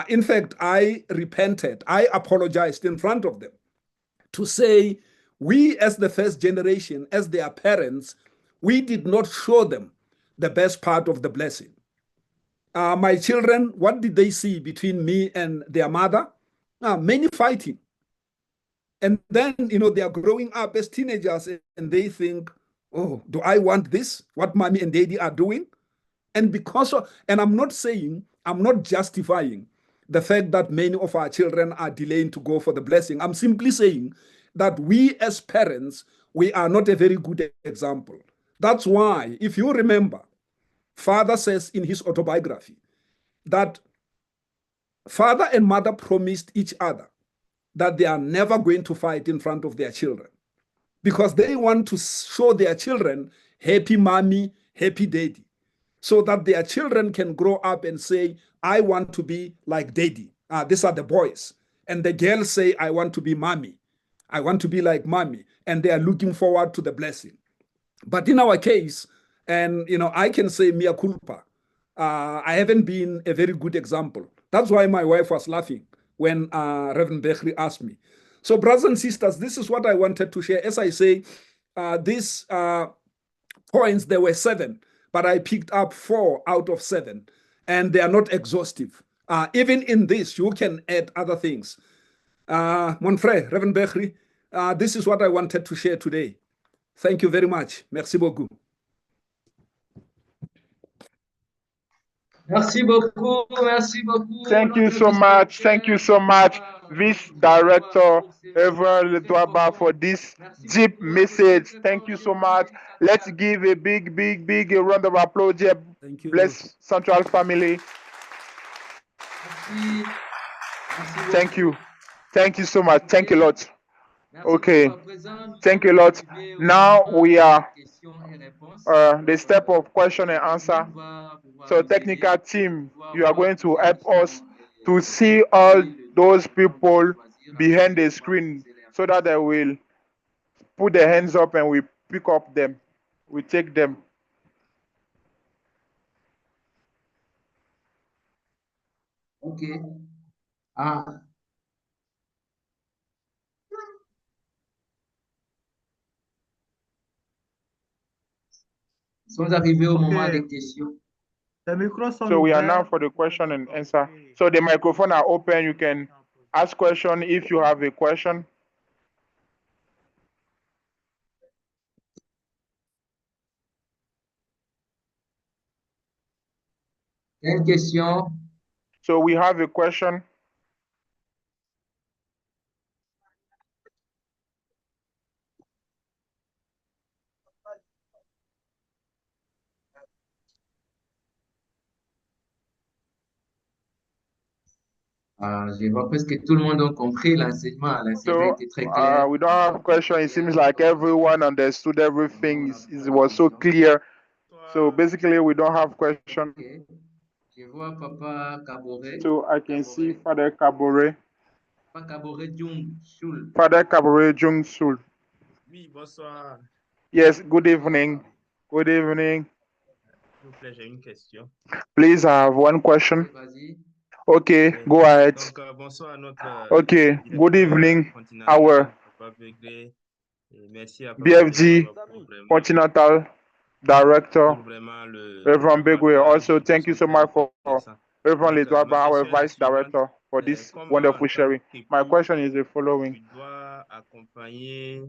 In fact, I repented. I apologized in front of them to say, we as the first generation, as their parents, we did not show them the best part of the blessing. My children, what did they see between me and their mother? Many fighting. And then, they are growing up as teenagers and they think, oh, do I want this? What mommy and daddy are doing? And and I'm not justifying the fact that many of our children are delaying to go for the blessing. I'm simply saying that we as parents, we are not a very good example. That's why, if you remember, Father says in his autobiography that father and mother promised each other that they are never going to fight in front of their children because they want to show their children happy mommy, happy daddy, so that their children can grow up and say, I want to be like daddy. These are the boys. And the girls say, I want to be mommy. I want to be like mommy. And they are looking forward to the blessing. But in our case, and I can say mea culpa, I haven't been a very good example. That's why my wife was laughing when Reverend Bekhri asked me. So brothers and sisters, this is what I wanted to share. As I say, these points, there were 7, but I picked up 4 out of 7, and they are not exhaustive. Even in this, you can add other things. Mon frère, Reverend Bekhri, this is what I wanted to share today. Thank you very much. Merci beaucoup. Merci beaucoup, merci beaucoup. Thank you so much. Thank you so much, Vice Director Reverend Letwaba, for this deep message. Thank you so much. Let's give a big, big, big round of applause here. Thank you. Bless Central family. Merci. Thank you. Thank you so much. Thank you a lot. Okay. Thank you a lot. Now we are the step of question and answer. So technical team, you are going to help us to see all those people behind the screen so that they will put their hands up and we pick up them. We take them. Okay. Sommes arrivés au moment des questions. So we are now for the question and answer. So the microphone are open. You can ask question if you have a question. Une question. So we have a question. Je vois presque tout le monde a compris l'enseignement. L'enseignement So était très clair. we don't have question. It seems like everyone understood everything. It was so clear. So basically, we don't have question. Okay. Je vois Papa Kabore. So I can see Father Kabore. Papa Kabore Jung Shul. Father Kabore Jung Sul. Oui, bonsoir. Yes, good evening. Good evening. S'il vous plaît, j'ai une question. Please, I have one question. Vas-y. Okay, go ahead. Donc, bonsoir à notre Okay, good evening, continental, our Papa Begley. Et merci à Papa BFG Begley pour vraiment- Continental Director, pour vraiment le Reverend Begwe. partage. Also, thank you so much for Intéressant. Reverend Donc, Ledwaba, ma our question est la Vice Director, for suivante. this Comment, wonderful en tant sharing. qu'époux, My question is the following. tu dois accompagner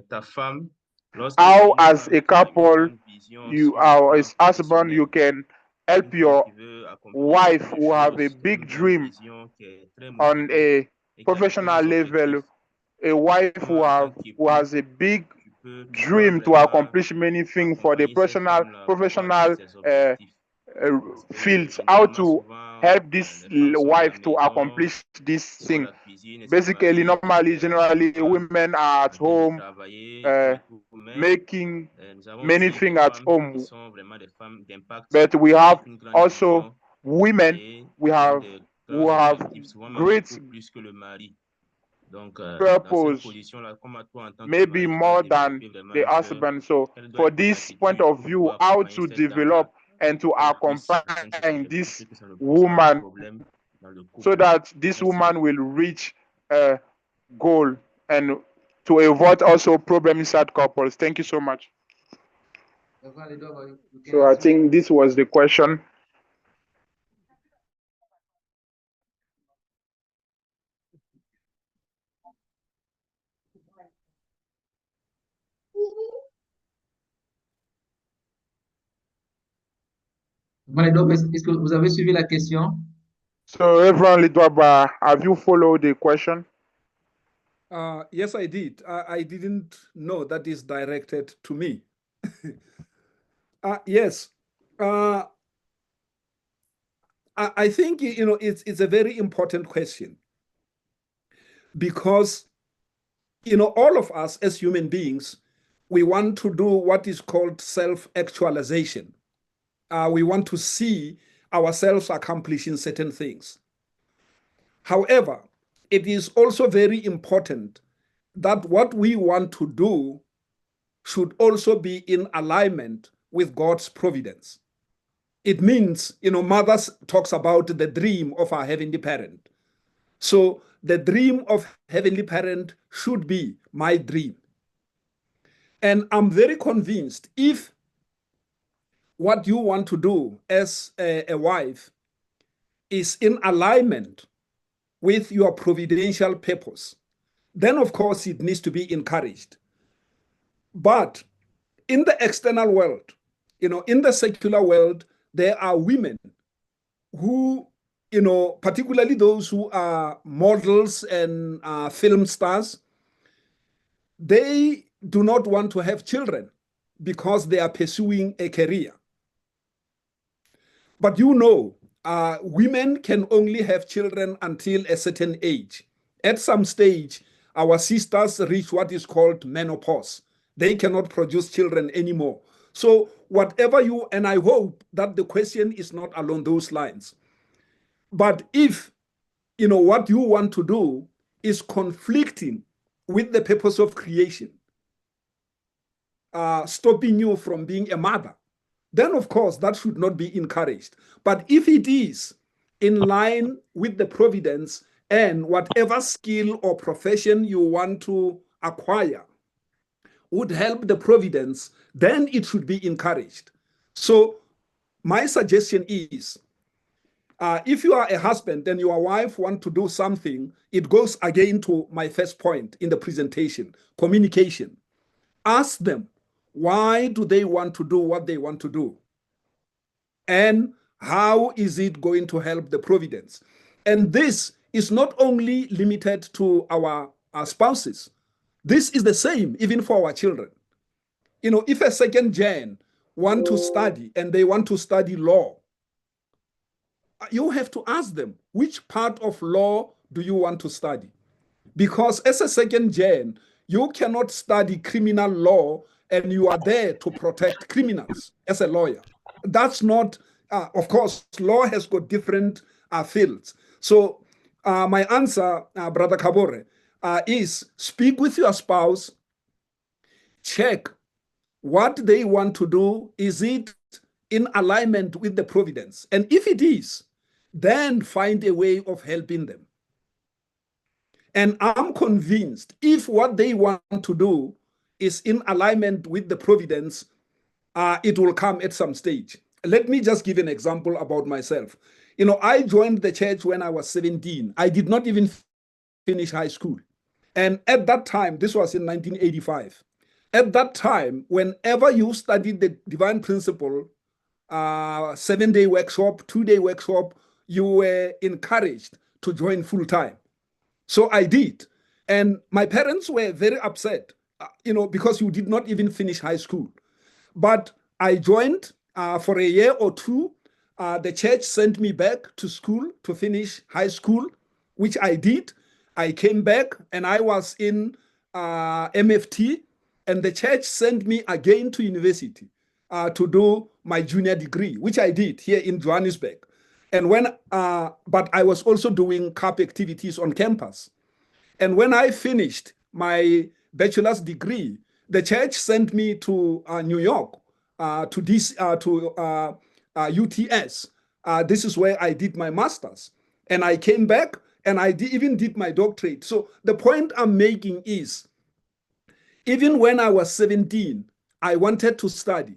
ta femme lorsque How, une as femme a qui a couple, une vision you sur le are plan as husband, professionnel, you can help une your femme qui veut accomplir wife beaucoup de who have a choses, big une dream vision qui est très on motivée a et qui a de professional grands level, objectifs. a wife Comment, en tant who qu'époux, has a big tu dois dream to vraiment accomplish many things for the accompagner cette femme-là pour atteindre professional ses objectifs. Parce que fields, how généralement, to souvent, help this les femmes sont à la wife to maison, accomplish this sont à thing. la cuisine et c'est Basically, parti. normally, generally, Pas women are en at train de home travailler et tout, mais making nous avons many aussi des things at femmes qui home, sont vraiment des femmes d'impact but we have avec une grande also vision women et we have who have great purpose, maybe more than the husband. So for this point of view, how to develop and to accompany this woman so that this woman will reach a goal and to avoid also problem inside couples. Thank you so much. So I think this was the question. Est-ce que vous avez suivi la question? So Reverend Lidwaba, have you followed the question? Yes, I did. I didn't know that is directed to me. Yes. I think, you know, it's a very important question because, you know, all of us as human beings, we want to do what is called self-actualization. We want to see ourselves accomplishing certain things. However, it is also very important that what we want to do should also be in alignment with God's providence. It means, you know, Mother talks about the dream of our Heavenly Parent. So the dream of Heavenly Parent should be my dream. And I'm very convinced if what you want to do as a wife is in alignment with your providential purpose, then of course it needs to be encouraged. But in the external world, you know, in the secular world, there are women who, you know, particularly those who are models and film stars, they do not want to have children because they are pursuing a career. But you know, women can only have children until a certain age. At some stage, our sisters reach what is called menopause. They cannot produce children anymore. So whatever you, and I hope that the question is not along those lines. But if, you know, what you want to do is conflicting with the purpose of creation, stopping you from being a mother, then of course that should not be encouraged. But if it is in line with the providence and whatever skill or profession you want to acquire would help the providence, then it should be encouraged. So my suggestion is, if you are a husband and your wife wants to do something, it goes again to my first point in the presentation, communication. Ask them, why do they want to do what they want to do? And how is it going to help the providence? And this is not only limited to our spouses. This is the same even for our children. You know, if a second gen want to study and they want to study law, you have to ask them, which part of law do you want to study? Because as a second gen, you cannot study criminal law and you are there to protect criminals as a lawyer. That's not, of course, law has got different fields. So my answer, Brother Kabore, is speak with your spouse, check what they want to do. Is it in alignment with the providence? And if it is, then find a way of helping them. And I'm convinced if what they want to do is in alignment with the providence, it will come at some stage. Let me just give an example about myself. You know, I joined the church when I was 17. I did not even finish high school. And at that time, this was in 1985. At that time, whenever you studied the divine principle, 7-day workshop, 2-day workshop, you were encouraged to join full time. So I did. And my parents were very upset, you know, because you did not even finish high school. But I joined for a year or two. The church sent me back to school to finish high school, which I did. I came back and I was in MFT, and the church sent me again to university to do my junior degree, which I did here in Johannesburg. And but I was also doing CAP activities on campus. And when I finished my bachelor's degree, the church sent me to New York, to UTS. This is where I did my master's. And I came back and I even did my doctorate. So the point I'm making is, even when I was 17, I wanted to study,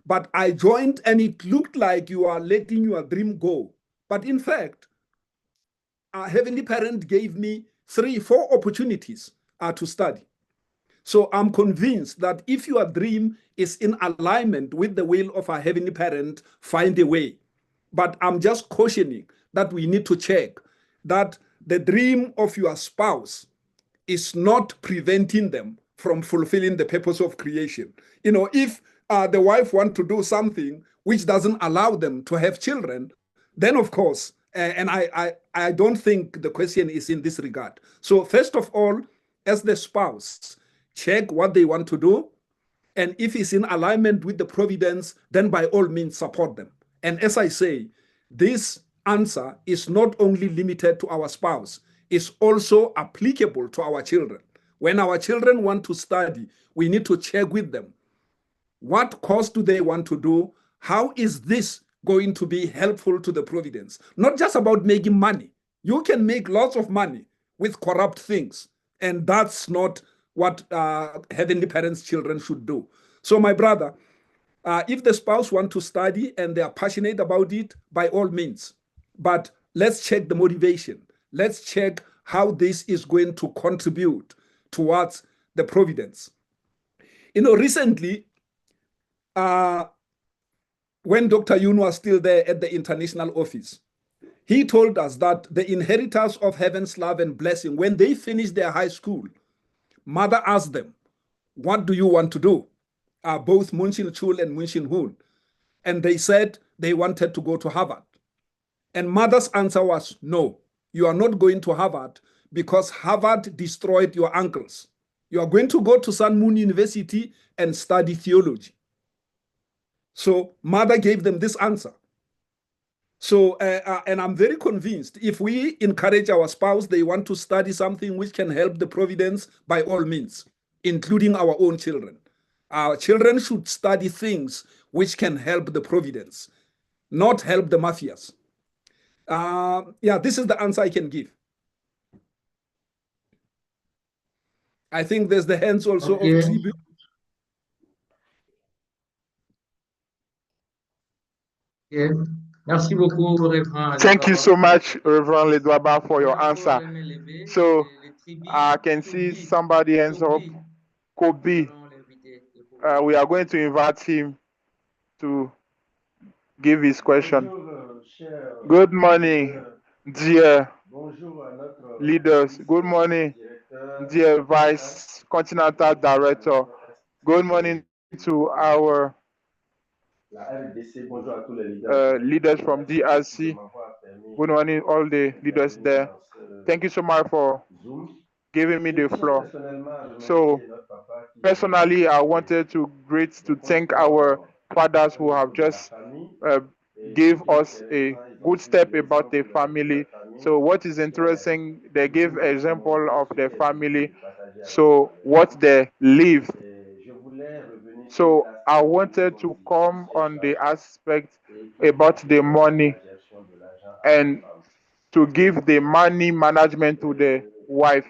but I joined and it looked like you are letting your dream go. But in fact, our Heavenly Parent gave me 3-4 opportunities to study. So I'm convinced that if your dream is in alignment with the will of our Heavenly Parent, find a way. But I'm just cautioning that we need to check that the dream of your spouse is not preventing them from fulfilling the purpose of creation. You know, if the wife wants to do something which doesn't allow them to have children, then of course, and I don't think the question is in this regard. So first of all, as the spouse, check what they want to do. And if it's in alignment with the providence, then by all means support them. And as I say, this answer is not only limited to our spouse, it's also applicable to our children. When our children want to study, we need to check with them. What course do they want to do? How is this going to be helpful to the providence? Not just about making money. You can make lots of money with corrupt things, and that's not what Heavenly Parents' children should do. So my brother, if the spouse wants to study and they are passionate about it, by all means. But let's check the motivation. Let's check how this is going to contribute towards the providence. You know, recently, when Dr. Yun was still there at the international office, he told us that the inheritors of heaven's love and blessing, when they finished their high school, mother asked them, what do you want to do? Both Moon Shin Chul and Moon Shin Hoon. And they said they wanted to go to Harvard. And mother's answer was, no, you are not going to Harvard because Harvard destroyed your uncles. You are going to go to Sun Moon University and study theology. So mother gave them this answer. So, and I'm very convinced if we encourage our spouse, they want to study something which can help the providence, by all means, including our own children. Our children should study things which can help the providence, not help the mafias. Yeah, this is the answer I can give. I think there's the hands also Okay. of tribute. Okay. Merci beaucoup, Reverend. Thank you so much, Reverend Ledwaba, for your answer. So I can see somebody hands up. Kobe. We are going to invite him to give his question. Good morning, dear leaders. Good morning, dear Vice Continental Director. Good morning to our leaders from DRC. Good morning, all the leaders there. Thank you so much for giving me the floor. So, personally, I wanted to thank our fathers who have just gave us a good step about the family. So, what is interesting, they give example of their family. So, what they live. So, I wanted to come on the aspect about the money and to give the money management to the wife.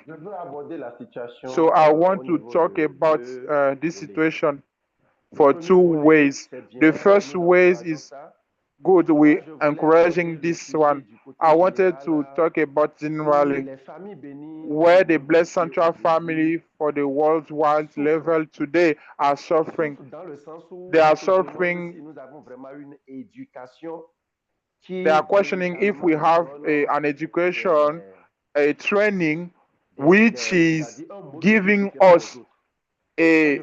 So I want to talk about this situation for 2 ways. The first way is good, we encouraging this one. I wanted to talk about generally where the Blessed Central family for the worldwide level today are suffering. They are suffering. They are questioning if we have an education, a training, which is giving us a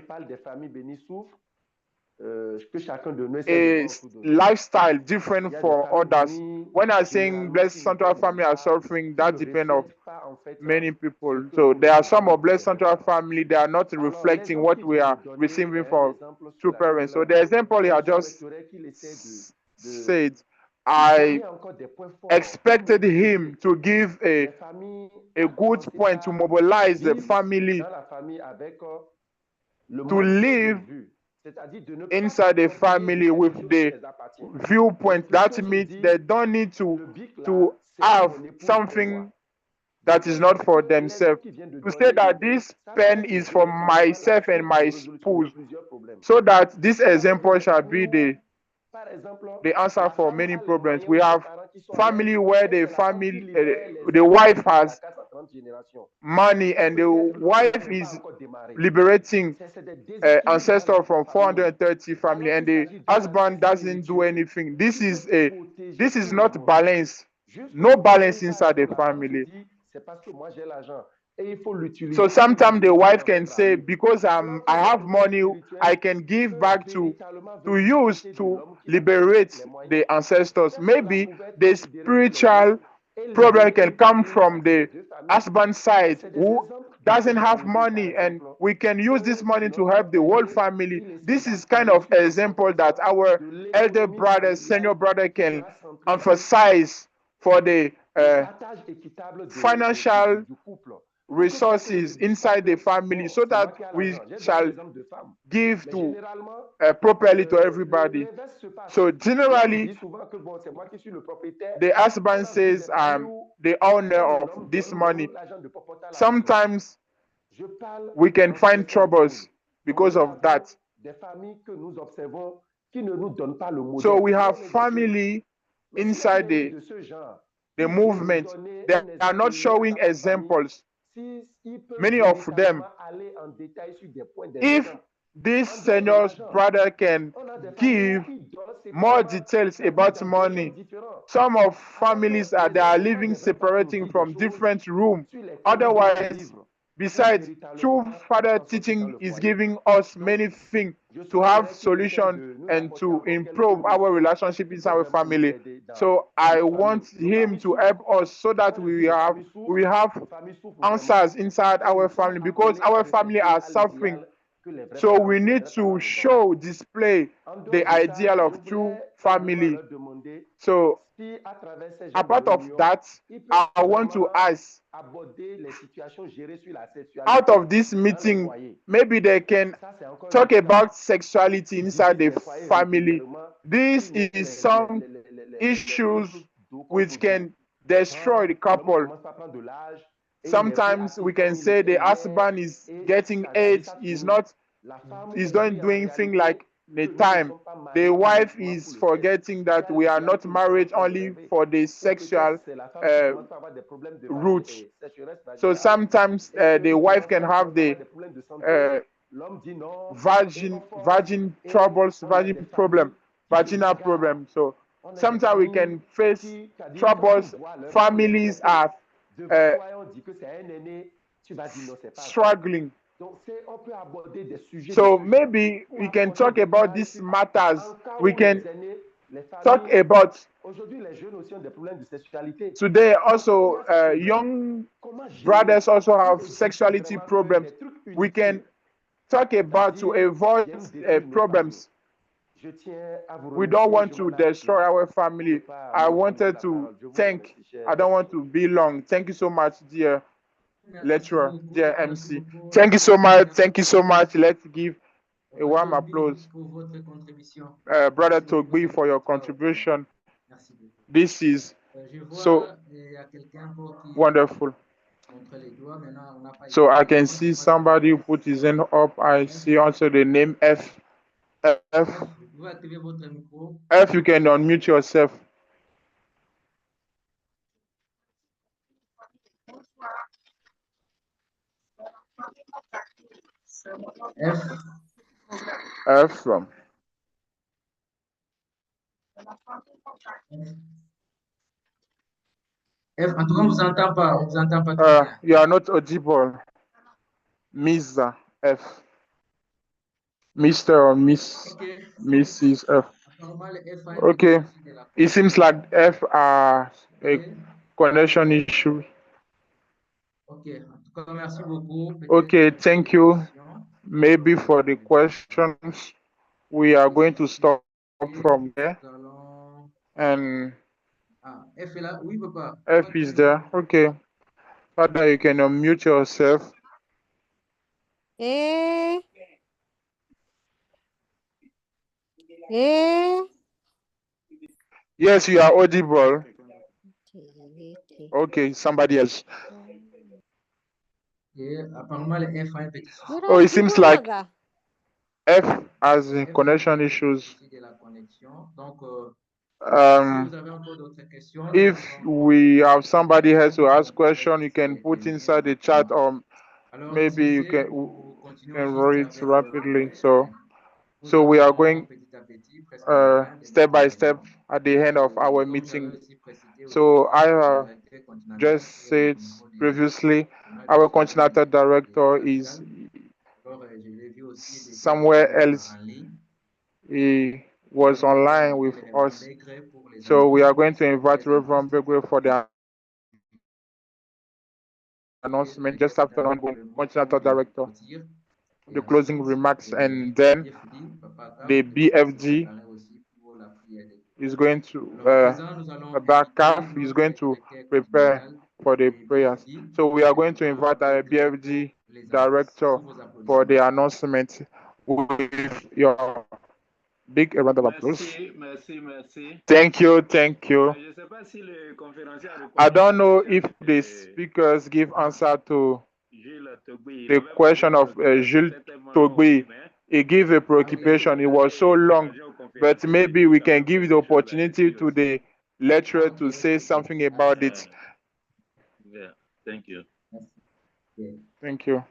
lifestyle different from others. When I'm saying Blessed Central family are suffering, that depends on many people. So there are some of Blessed Central family, they are not reflecting what we are receiving from true parents. So the example I just said, I expected him to give a good point to mobilize the family to live inside the family with the viewpoint. That means they don't need to have something that is not for themselves. To say that this pen is for myself and my spouse, so that this example shall be the answer for many problems. We have family where the wife has money and the wife is liberating ancestor from 430 family, and the husband doesn't do anything. This is not balance. No balance inside the family. So sometimes the wife can say, because I have money, I can give back to use to liberate the ancestors. Maybe the spiritual problem can come from the husband side, who doesn't have money, and we can use this money to help the whole family. This is kind of example that our elder brother, senior brother can emphasize for the financial resources inside the family, so that we shall give to properly to everybody. So generally, the husband says, I'm the owner of this money. Sometimes we can find troubles because of that. So we have family inside the movement. They are not showing examples. Many of them. If this senior brother can give more details about money, some of families they are living separating from different rooms. Otherwise, besides, true father teaching is giving us many things to have solution and to improve our relationship in our family. So I want him to help us so that we have answers inside our family, because our family are suffering. So we need to display the ideal of true family. So apart of that, I want to ask, out of this meeting, maybe they can talk about sexuality inside the family. This is some issues which can destroy the couple. Sometimes we can say the husband is getting age, he's not doing things like the time. The wife is forgetting that we are not married only for the sexual route. So sometimes the wife can have the vaginal problem. So sometimes we can face troubles. Families are struggling. So maybe we can talk about these matters. We can talk about today also young brothers also have sexuality problems. We can talk about to avoid problems. We don't want to destroy our family. I wanted to thank, I don't want to be long. Thank you so much, dear lecturer, dear MC. Thank you so much. Thank you so much. Let's give a warm applause, Brother Togbi, for your contribution. This is so wonderful. So I can see somebody who put his hand up. I see also the name F. F, you can unmute yourself. F from. F, en tout cas, on vous entend pas. On vous entend pas. You are not audible. Mr. F. Mr. or Miss, okay. Mrs. F. Okay. It seems like F are a connection issue. Okay. Merci beaucoup. Okay, thank you. Maybe for the questions, we are going to stop from there. And F est là? Oui, papa. F is there. Okay. Father, you can unmute yourself. Eh. Eh. Yes, you are audible. Okay. Okay, somebody else. Et apparemment, le F a un petit souci. Oh, it seems like Yurakibunaga. F has F a connection un petit issues. souci de la connexion. Donc, si Um, vous avez encore d'autres questions, if we have somebody else to ask question, you can put inside the chat, or alors, maybe you disposez, can nous continuons can juste read avec rapidly. le So we are going petit à petit, presque à la fin de step by notre step réunion. at the end of our Comme j'avais meeting. aussi précisé au So début, I le have directeur continental just est said au niveau previously, du mois de our juin continental de director la is capitale. Alors, je l'ai vu aussi déjà somewhere else. en ligne. He was Alors, on va online inviter with le Révérend us. Begre pour les So we are annonces. going to invite Très Reverend Begwe for the announcement just after avec le mot continental de director, clôture. Et the closing ensuite, remarks, le and then BFD, Papa Gab, the devra se BFG préparer aussi pour la prière de is going to Alors, à présent, nous allons back inviter half is notre going to directeur prepare continental for the des prayers. BFD, So we are going to Révérend invite our Begre, BFG pour les annonces. director Sous vos for the applaudissements. announcement with your big round of applause. Merci. Thank you, thank you. Je sais pas si le conférencier a répondu I don't à la know question if the de speakers give answer to Jules Togbi. Il the avait question posé of une Jules certainement longue aussi, Togbi. mais He gave a preoccupation. It was so long, but maybe we can give the opportunity to the lecturer to say something about it. Yeah, thank you. Thank you.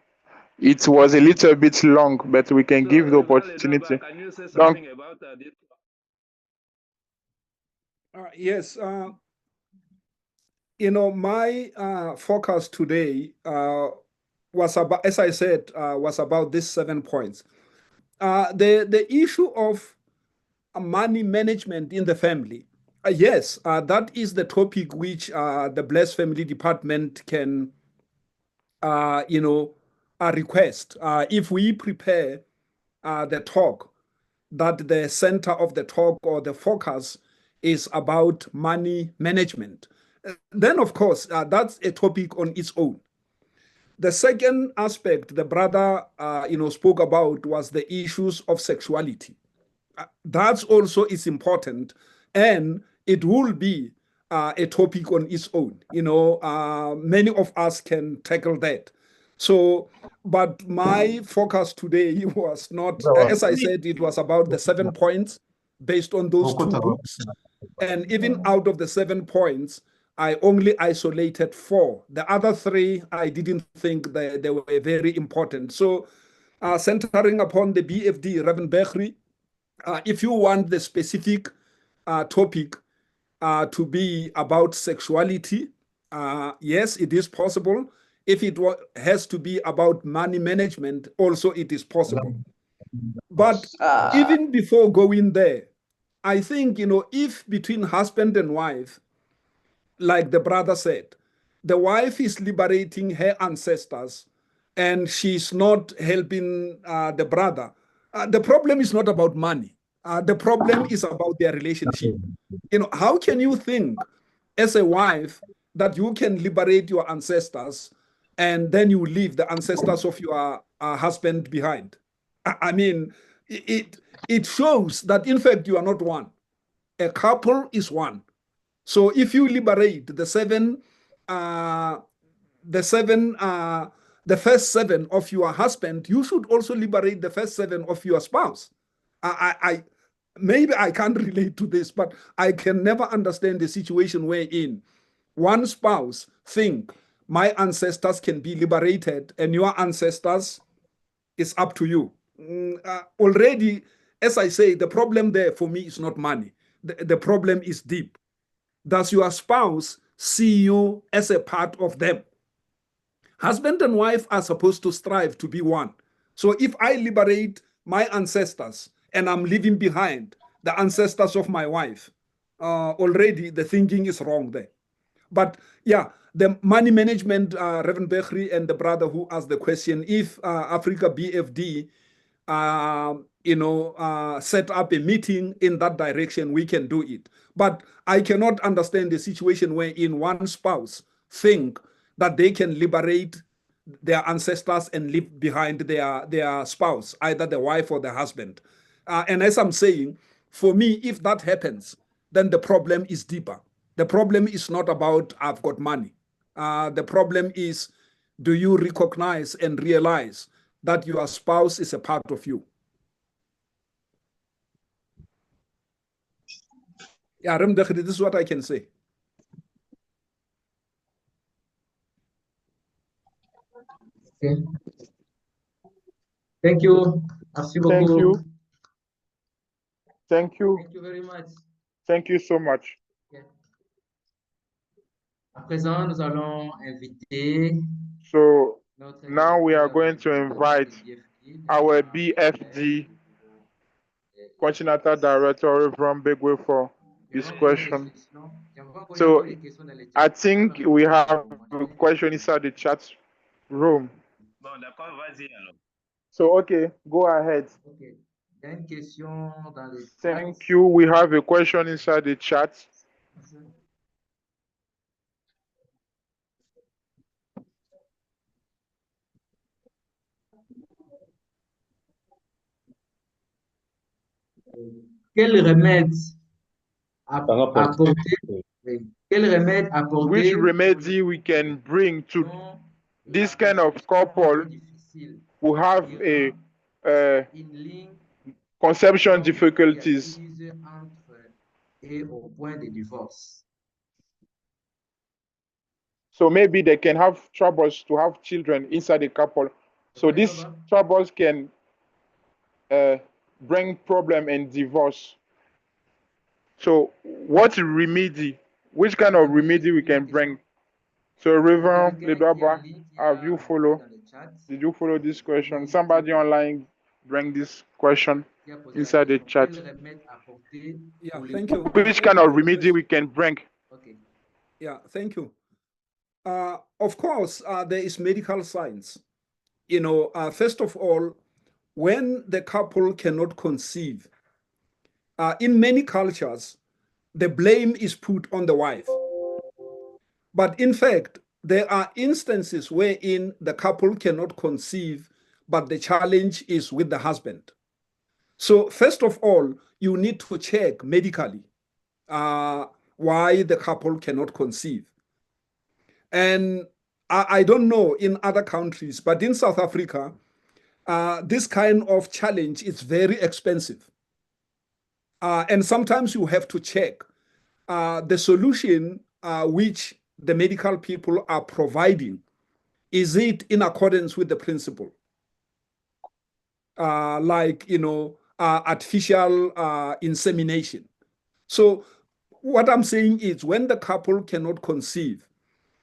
It was a little bit long, but we can give the opportunity. Can you say Donc, something about this? Yes. You know, my focus today was about, as I said, was about these 7 points. The issue of money management in the family. Yes, that is the topic which the Blessed Family Department can, request. If we prepare the talk, that the center of the talk or the focus is about money management, then of course that's a topic on its own. The second aspect the brother spoke about was the issues of sexuality. That also is important, and it will be a topic on its own. Many of us can tackle that. So, but my focus today was not, as I said, it was about the 7 points based on those 2 books. And even out of the 7 points, I only isolated 4. The other 3, I didn't think that they were very important. So, centering upon the BFD, Reverend Bekhri, if you want the specific topic to be about sexuality, yes, it is possible. If it has to be about money management, also it is possible. But even before going there, I think, if between husband and wife, like the brother said, the wife is liberating her ancestors and she's not helping the brother, the problem is not about money. The problem is about their relationship. How can you think as a wife that you can liberate your ancestors and then you leave the ancestors of your husband behind? I mean, it shows that in fact you are not one. A couple is one. So if you liberate the first 7 of your husband, you should also liberate the first 7 of your spouse. Maybe I can't relate to this, but I can never understand the situation wherein one spouse think my ancestors can be liberated and your ancestors is up to you. Already, as I say, the problem there for me is not money. The problem is deep. Does your spouse see you as a part of them? Husband and wife are supposed to strive to be one. So if I liberate my ancestors and I'm leaving behind the ancestors of my wife, already the thinking is wrong there. But yeah, the money management, Reverend Bekhri and the brother who asked the question, if Africa BFD, set up a meeting in that direction, we can do it. But I cannot understand the situation wherein one spouse think that they can liberate their ancestors and leave behind their spouse, either the wife or the husband. And as I'm saying, for me, if that happens, then the problem is deeper. The problem is not about I've got money. The problem is, do you recognize and realize that your spouse is a part of you? Yeah, this is what I can say. Okay. Thank you. Merci beaucoup. Thank you. Thank you. Thank you very much. Thank you so much. Okay. À présent, nous allons inviter So notre now we are going to directeur invite BFD, our BFD Continental Director from Begwe for his question. So I think we have a question inside the chat room. Bon, d'accord, vas-y alors. So okay, go ahead. Okay. Il y a une question dans le chat. Thank you. We have a question inside the chat. Quel remède apporter? Quel remède apporter? Which remedy we can bring to this kind of couple who have a conception difficulties? So maybe they can have troubles to have children inside the couple. So these troubles can bring problem and divorce. So what remedy? Which kind of remedy we can bring? So Reverend Ledwaba, have you follow? Did you follow this question? Somebody online bring this question inside the chat. Yeah, thank you. Which kind of remedy we can bring? Okay. Yeah, thank you. Of course, there is medical science. You know, first of all, when the couple cannot conceive, in many cultures, the blame is put on the wife. But in fact, there are instances wherein the couple cannot conceive, but the challenge is with the husband. So first of all, you need to check medically why the couple cannot conceive. And I don't know in other countries, but in South Africa, this kind of challenge is very expensive. And sometimes you have to check the solution which the medical people are providing. Is it in accordance with the principle? Like, you know, artificial insemination. So what I'm saying is when the couple cannot conceive,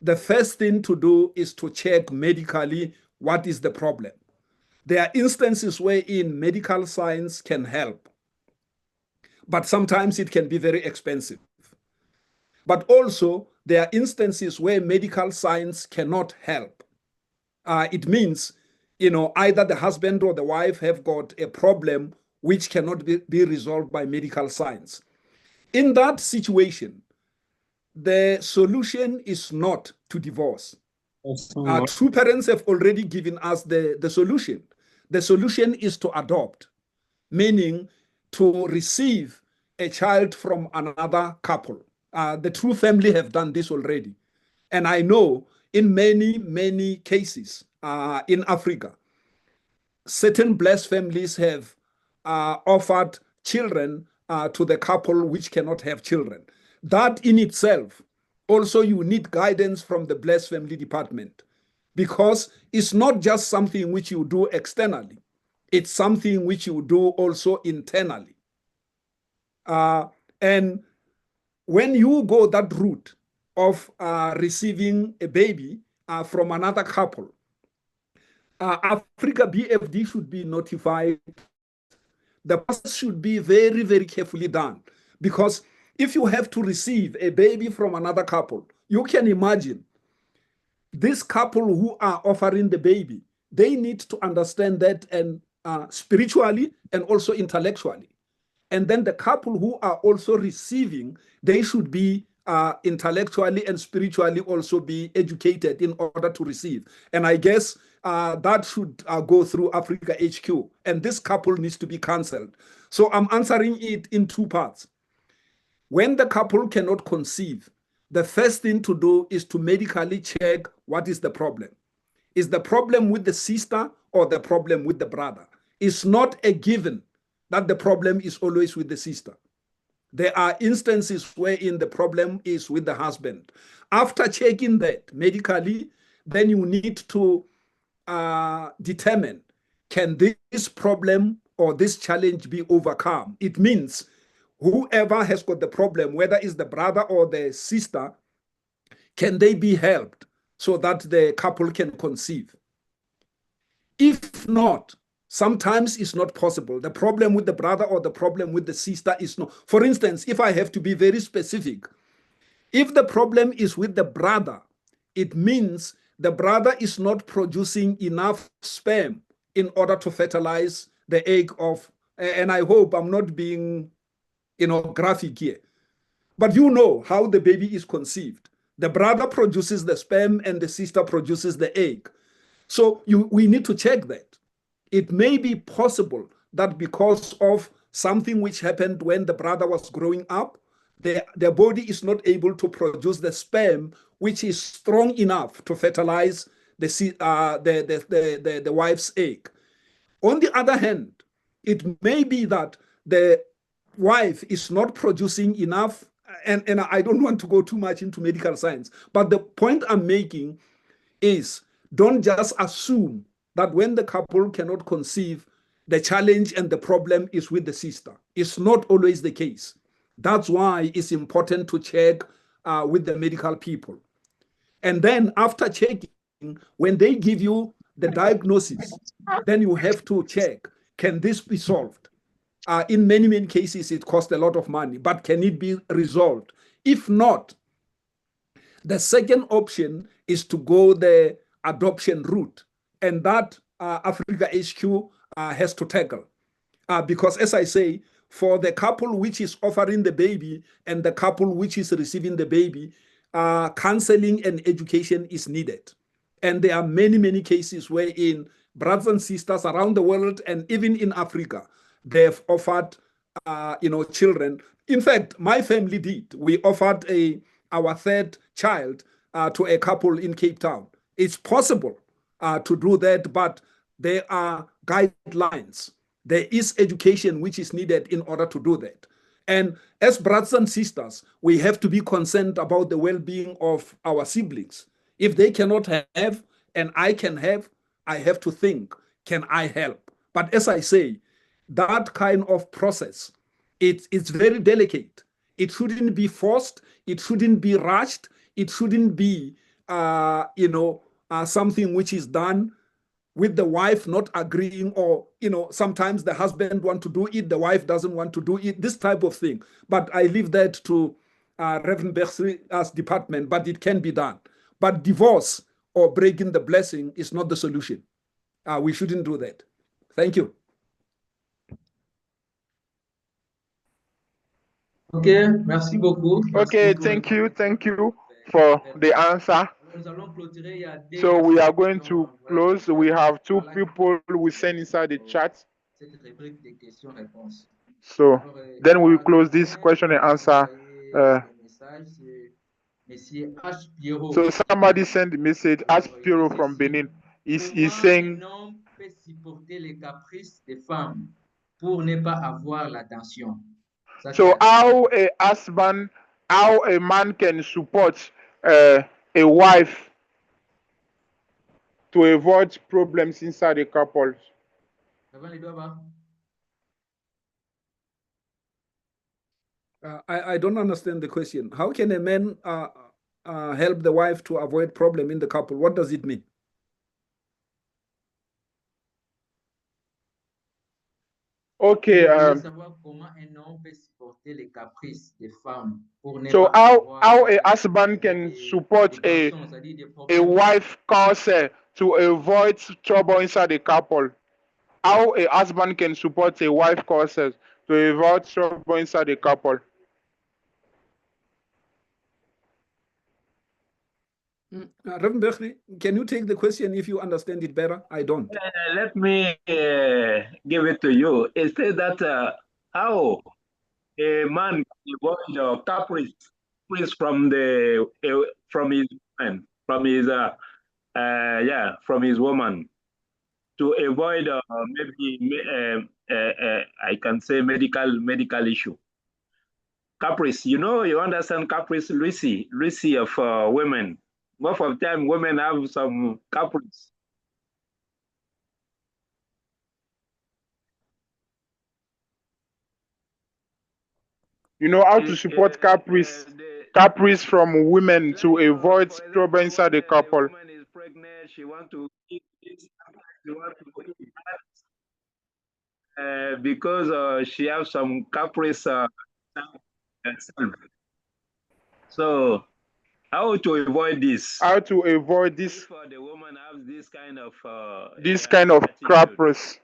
the first thing to do is to check medically what is the problem. There are instances wherein medical science can help, but sometimes it can be very expensive. But also, there are instances where medical science cannot help. It means, you know, either the husband or the wife have got a problem which cannot be resolved by medical science. In that situation, the solution is not to divorce. True parents have already given us the solution. The solution is to adopt, meaning to receive a child from another couple. The True Family have done this already. And I know in many, many cases in Africa, certain blessed families have offered children to the couple which cannot have children. That in itself, also you need guidance from the Blessed Family Department, because it's not just something which you do externally. It's something which you do also internally. And when you go that route of receiving a baby from another couple, Africa BFD should be notified. The process should be very, very carefully done, because if you have to receive a baby from another couple, you can imagine this couple who are offering the baby, they need to understand that and spiritually and also intellectually. And then the couple who are also receiving, they should be intellectually and spiritually also be educated in order to receive. And I guess that should go through Africa HQ. And this couple needs to be counseled. So I'm answering it in two parts. When the couple cannot conceive, the first thing to do is to medically check what is the problem. Is the problem with the sister or the problem with the brother? It's not a given that the problem is always with the sister. There are instances wherein the problem is with the husband. After checking that medically, then you need to determine, can this problem or this challenge be overcome? It means whoever has got the problem, whether it's the brother or the sister, can they be helped so that the couple can conceive? If not, sometimes it's not possible. The problem with the brother or the problem with the sister is not. For instance, if I have to be very specific, if the problem is with the brother, it means the brother is not producing enough sperm in order to fertilize the egg of, and I hope I'm not being, graphic here, but you know how the baby is conceived. The brother produces the sperm and the sister produces the egg. So we need to check that. It may be possible that because of something which happened when the brother was growing up, their body is not able to produce the sperm which is strong enough to fertilize the wife's egg. On the other hand, it may be that the wife is not producing enough, and I don't want to go too much into medical science, but the point I'm making is, don't just assume that when the couple cannot conceive, the challenge and the problem is with the sister. It's not always the case. That's why it's important to check with the medical people. And then after checking, when they give you the diagnosis, then you have to check, can this be solved? In many, many cases, it costs a lot of money, but can it be resolved? If not, the second option is to go the adoption route, and that Africa HQ has to tackle. Because as I say, for the couple which is offering the baby and the couple which is receiving the baby, counseling and education is needed. And there are many, many cases wherein brothers and sisters around the world and even in Africa, they've offered children. In fact, my family did. We offered our third child to a couple in Cape Town. It's possible to do that, but there are guidelines. There is education which is needed in order to do that. And as brothers and sisters, we have to be concerned about the well-being of our siblings. If they cannot have and I can have, I have to think, can I help? But as I say, that kind of process, it's very delicate. It shouldn't be forced. It shouldn't be rushed. It shouldn't be, something which is done with the wife not agreeing, or, sometimes the husband wants to do it, the wife doesn't want to do it, this type of thing. But I leave that to Reverend Berg's department, but it can be done. But divorce or breaking the blessing is not the solution. We shouldn't do that. Thank you. Okay, merci beaucoup. Okay, thank you for the answer. So we are going to close. We have two people who send inside the chat. So then we will close this question and answer. So somebody sent the message, Ask Piero from Benin. He's saying, so how a man can support a wife to avoid problems inside a couple? I don't understand the question. How can a man help the wife to avoid problem in the couple? What does it mean? Okay. So how a husband can support a wife cause to avoid trouble inside a couple? How a husband can support a wife causes to avoid trouble inside the couple. Reverend Beckley, can you take the question if you understand it better? I don't. Let me give it to you. It says that how a man can avoid caprice from his woman, from his woman, to avoid maybe I can say medical issue. Caprice, you understand caprice, Lucy of women. Most of the time, women have some caprice. You know how to support caprice from women to avoid trouble inside the couple. The woman is pregnant, she wants to eat this, she wants to eat that, because she has some caprice. So, how to avoid this? How to avoid this? If the woman has this kind of caprice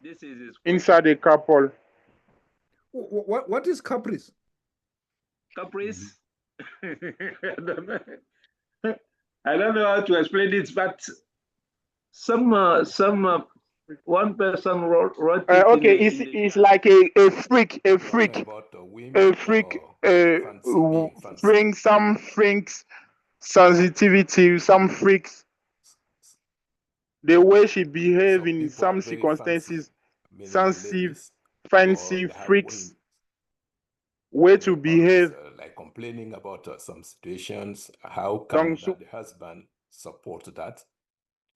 this is inside the couple. What is caprice? Caprice? I don't know how to explain it, but one person wrote it okay, it's like a freak bring some freaks sensitivity, some freaks, the way she behave in some circumstances, sensitive, fancy freaks, way to behave. Like complaining about some situations, how can the husband support that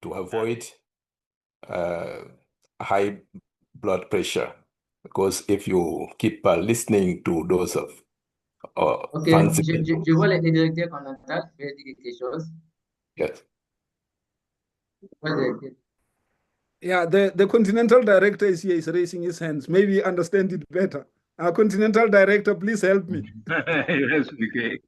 to avoid high blood pressure? Because if you keep listening to those of Ok, je vois les directeurs contact, je vais dire quelque chose. Yes. Yeah, the continental director is here, is raising his hands. Maybe he understand it better. Our continental director, please help me. Yes, okay.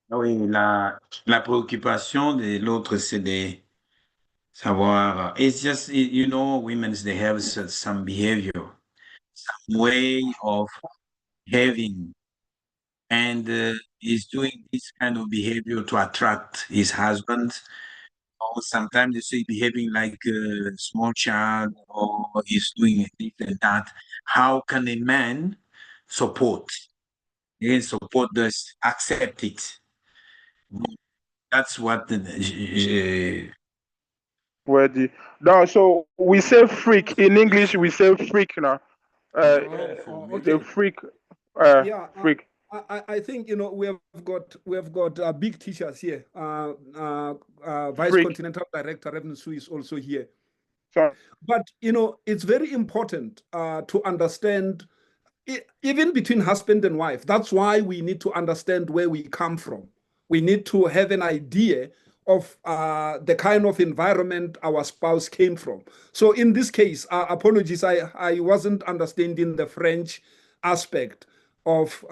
Oui, la préoccupation de l'autre, c'est de savoir. It's just, you know, women, they have some behavior, some way of having, and he's doing this kind of behavior to attract his husband. Or sometimes you see behaving like a small child, or he's doing this and that. How can a man support? Again, support this, accept it. That's what so we say freak in English. We say freak now. The freak. Freak. I think we have got big teachers here. Vice Freak. Continental Director Reverend Sue is also here. Sorry. But it's very important to understand, even between husband and wife. That's why we need to understand where we come from. We need to have an idea of the kind of environment our spouse came from. So in this case, apologies, I wasn't understanding the French aspect of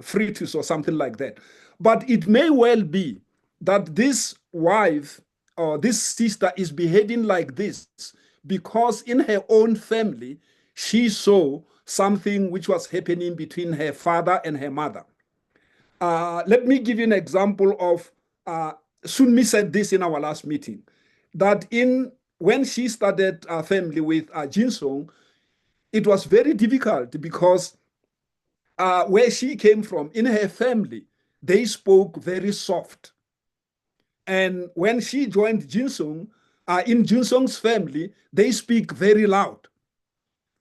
fritus or something like that. But it may well be that this wife or this sister is behaving like this because in her own family, she saw something which was happening between her father and her mother. Let me give you an example of, Sunmi said this in our last meeting, that when she started a family with Jinsong, it was very difficult because where she came from, in her family, they spoke very soft. And when she joined Jinsong, in Jinsong's family, they speak very loud.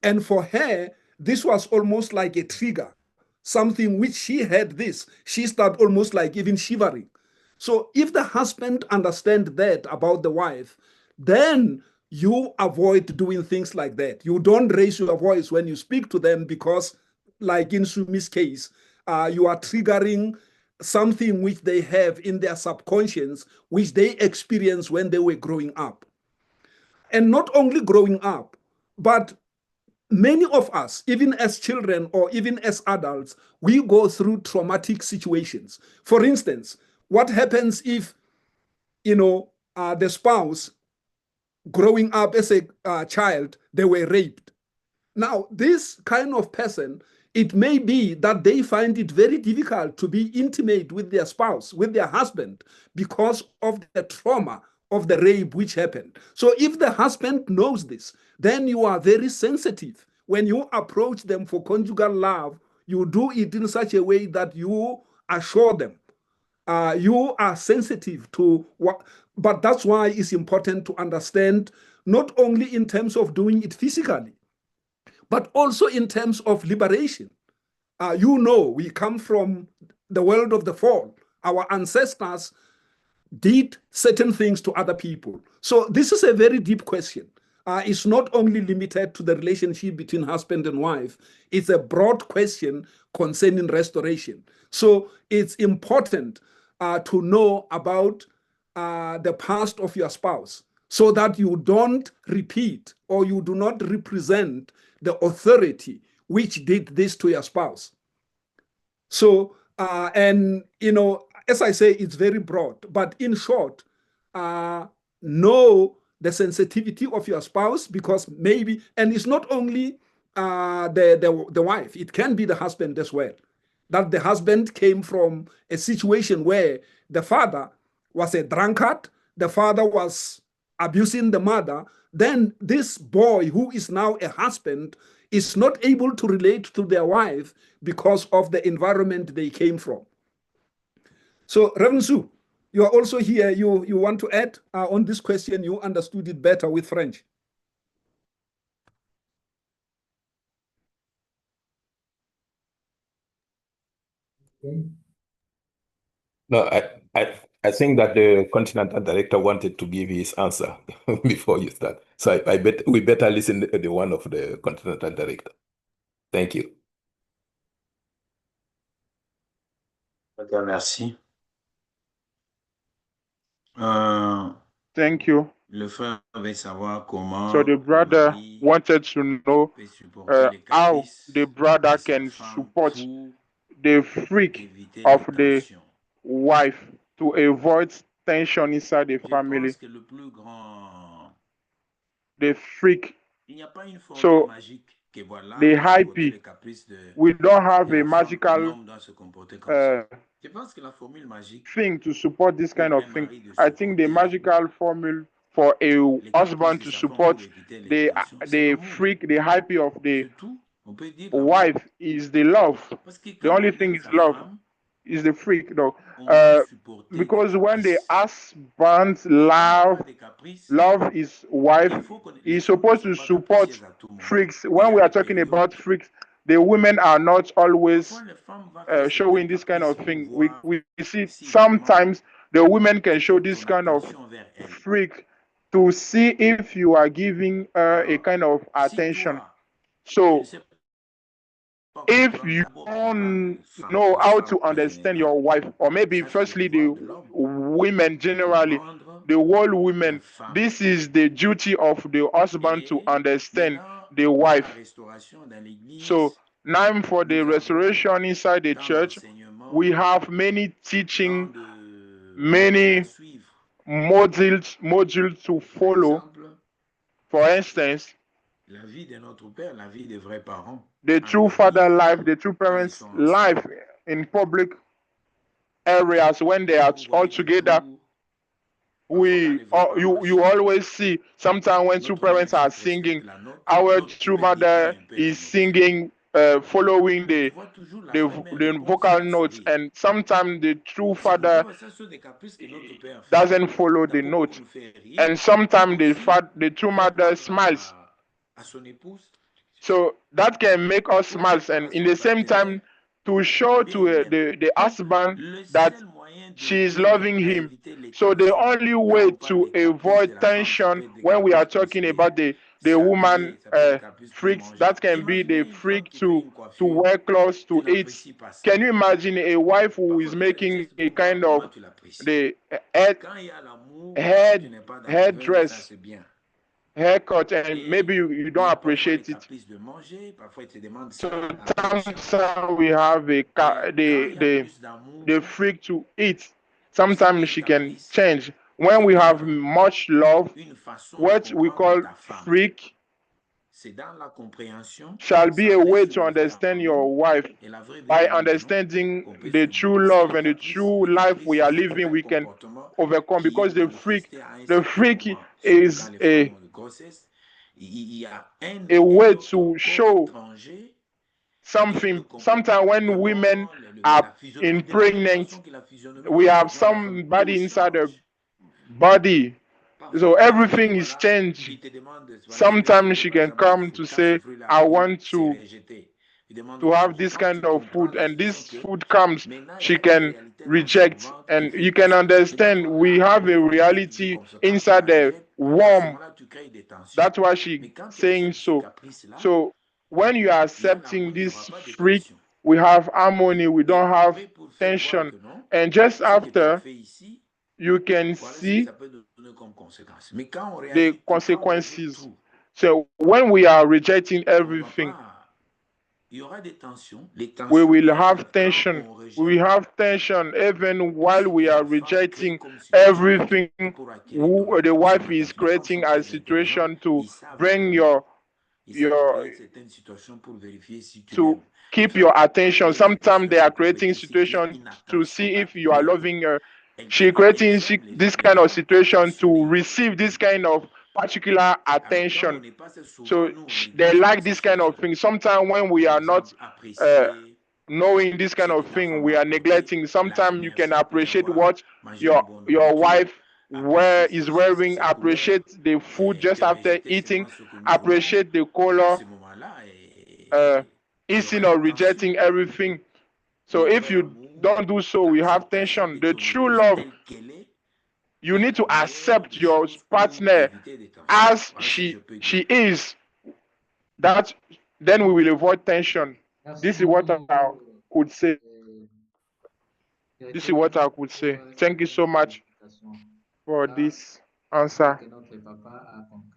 And for her, this was almost like a trigger, something which she had this. She started almost like even shivering. So if the husband understands that about the wife, then you avoid doing things like that. You don't raise your voice when you speak to them because, like in Sumi's case, you are triggering something which they have in their subconscious, which they experienced when they were growing up. And not only growing up, but many of us, even as children or even as adults, we go through traumatic situations. For instance, what happens if the spouse growing up as a child, they were raped. Now, this kind of person, it may be that they find it very difficult to be intimate with their spouse, with their husband, because of the trauma of the rape which happened. So if the husband knows this, then you are very sensitive. When you approach them for conjugal love, you do it in such a way that you assure them. You are sensitive to what, but that's why it's important to understand, not only in terms of doing it physically, but also in terms of liberation. We come from the world of the fall. Our ancestors did certain things to other people. So this is a very deep question. It's not only limited to the relationship between husband and wife. It's a broad question concerning restoration. So it's important to know about the past of your spouse, so that you don't repeat or you do not represent the authority which did this to your spouse. So, as I say, it's very broad, but in short, know the sensitivity of your spouse, because maybe, and it's not only the wife, it can be the husband as well, that the husband came from a situation where the father was a drunkard, the father was abusing the mother, then this boy who is now a husband is not able to relate to their wife because of the environment they came from. So, Reverend Sue, you are also here. You want to add on this question? You understood it better with French. No, I think that the Continental Director wanted to give his answer before you start. So I bet we better listen to the one of the Continental Director. Thank you. Okay, merci. Thank you. Le frère veut savoir comment So the brother wanted to know how the brother can support the freak of the wife to avoid tension inside the family. The freak. So the hype, we don't have a magical thing to support this kind of thing. I think the magical formula for a husband to support the freak, the hype of the wife is the love. The only thing is love. Is the freak though, because when the husband love his wife, he's supposed to support freaks. When we are talking about freaks, the women are not always showing this kind of thing. We see sometimes the women can show this kind of freak to see if you are giving a kind of attention. So if you don't know how to understand your wife, or maybe firstly the women generally, the whole women, this is the duty of the husband to understand the wife. So now for the restoration inside the church, we have many teaching, many modules to follow. For instance, the true father life, the true parents life in public areas when they are all together. You always see sometimes when two parents are singing, our true mother is singing, following the vocal notes, and sometimes the true father doesn't follow the note, and sometimes the true mother smiles. So that can make us smile, and in the same time to show to the husband that she is loving him. So the only way to avoid tension when we are talking about the woman freaks, that can be the freak to wear clothes, to eat. Can you imagine a wife who is making a kind of the headdress, haircut, and maybe you don't appreciate it. So sometimes we have the freak to eat. Sometimes she can change, when we have much love, une façon de what we call comprendre ta femme. freak C'est dans la compréhension shall be a centrée way sur to le vrai understand amour your wife. et la vraie By véritable union understanding qu'on peut the surmonter. true Si love le and the caprice, true le life caprice, we are c'est living, un we can comportement overcome, qui because est the freak manifesté à un the certain freak moment, surtout is quand les femmes ont de grossesse. Il y a a way autre to corps show étranger. something. Sometimes when women are pregnant, we have somebody inside the body, so everything is changed. Sometimes she can come to say, I want to have this kind of food, and this food comes, she can reject. And you can understand, we have a reality inside the womb. That's why she saying so. So when you are accepting this freak, we have harmony, we don't have tension. And just after, you can see the consequences. So when we are rejecting everything, we will have tension. We will have tension even while we are rejecting everything. The wife is creating a situation to bring to keep your attention. Sometimes they are creating situations to see if you are loving her. She creating this kind of situation to receive this kind of particular attention. So they like this kind of thing. Sometimes when we are not knowing this kind of thing, we are neglecting. Sometimes you can appreciate what your wife is wearing, appreciate the food just after eating, appreciate the color, eating or rejecting everything. So if you don't do so, we have tension. The true love, you need to accept your partner as she is. That then we will avoid tension. This is what I could say. This is what I could say. Thank you so much for this answer.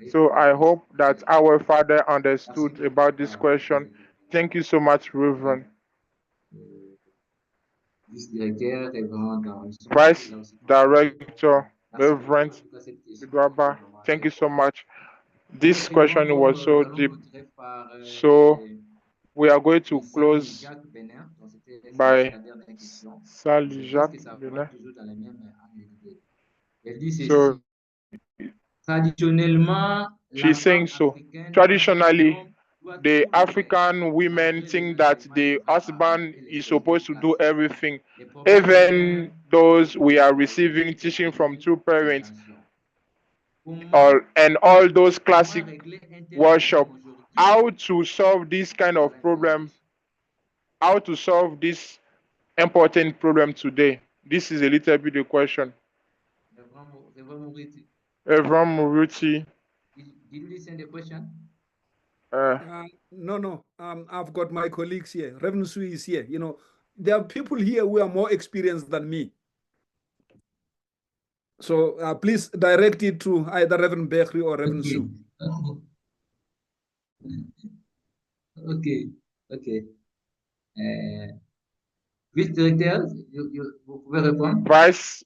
So I hope that our father understood about this question. Thank you so much, Reverend. Vice Director, Reverend Idwaba, thank you so much. This question was so deep. So we are going to close by Sally Jacques Benin. So she's saying so. Traditionally, the African women think that the husband is supposed to do everything, even those we are receiving teaching from two parents, and all those classic worship. How to solve this kind of problem? How to solve this important problem today? This is a little bit the question. Evram Muruti. Did you listen to the question? No. I've got my colleagues here. Reverend Sui is here. You know, there are people here who are more experienced than me. So please direct it to either Reverend Bekri or Reverend Sue. Okay. Vice Director, you pouvez répondre? Vice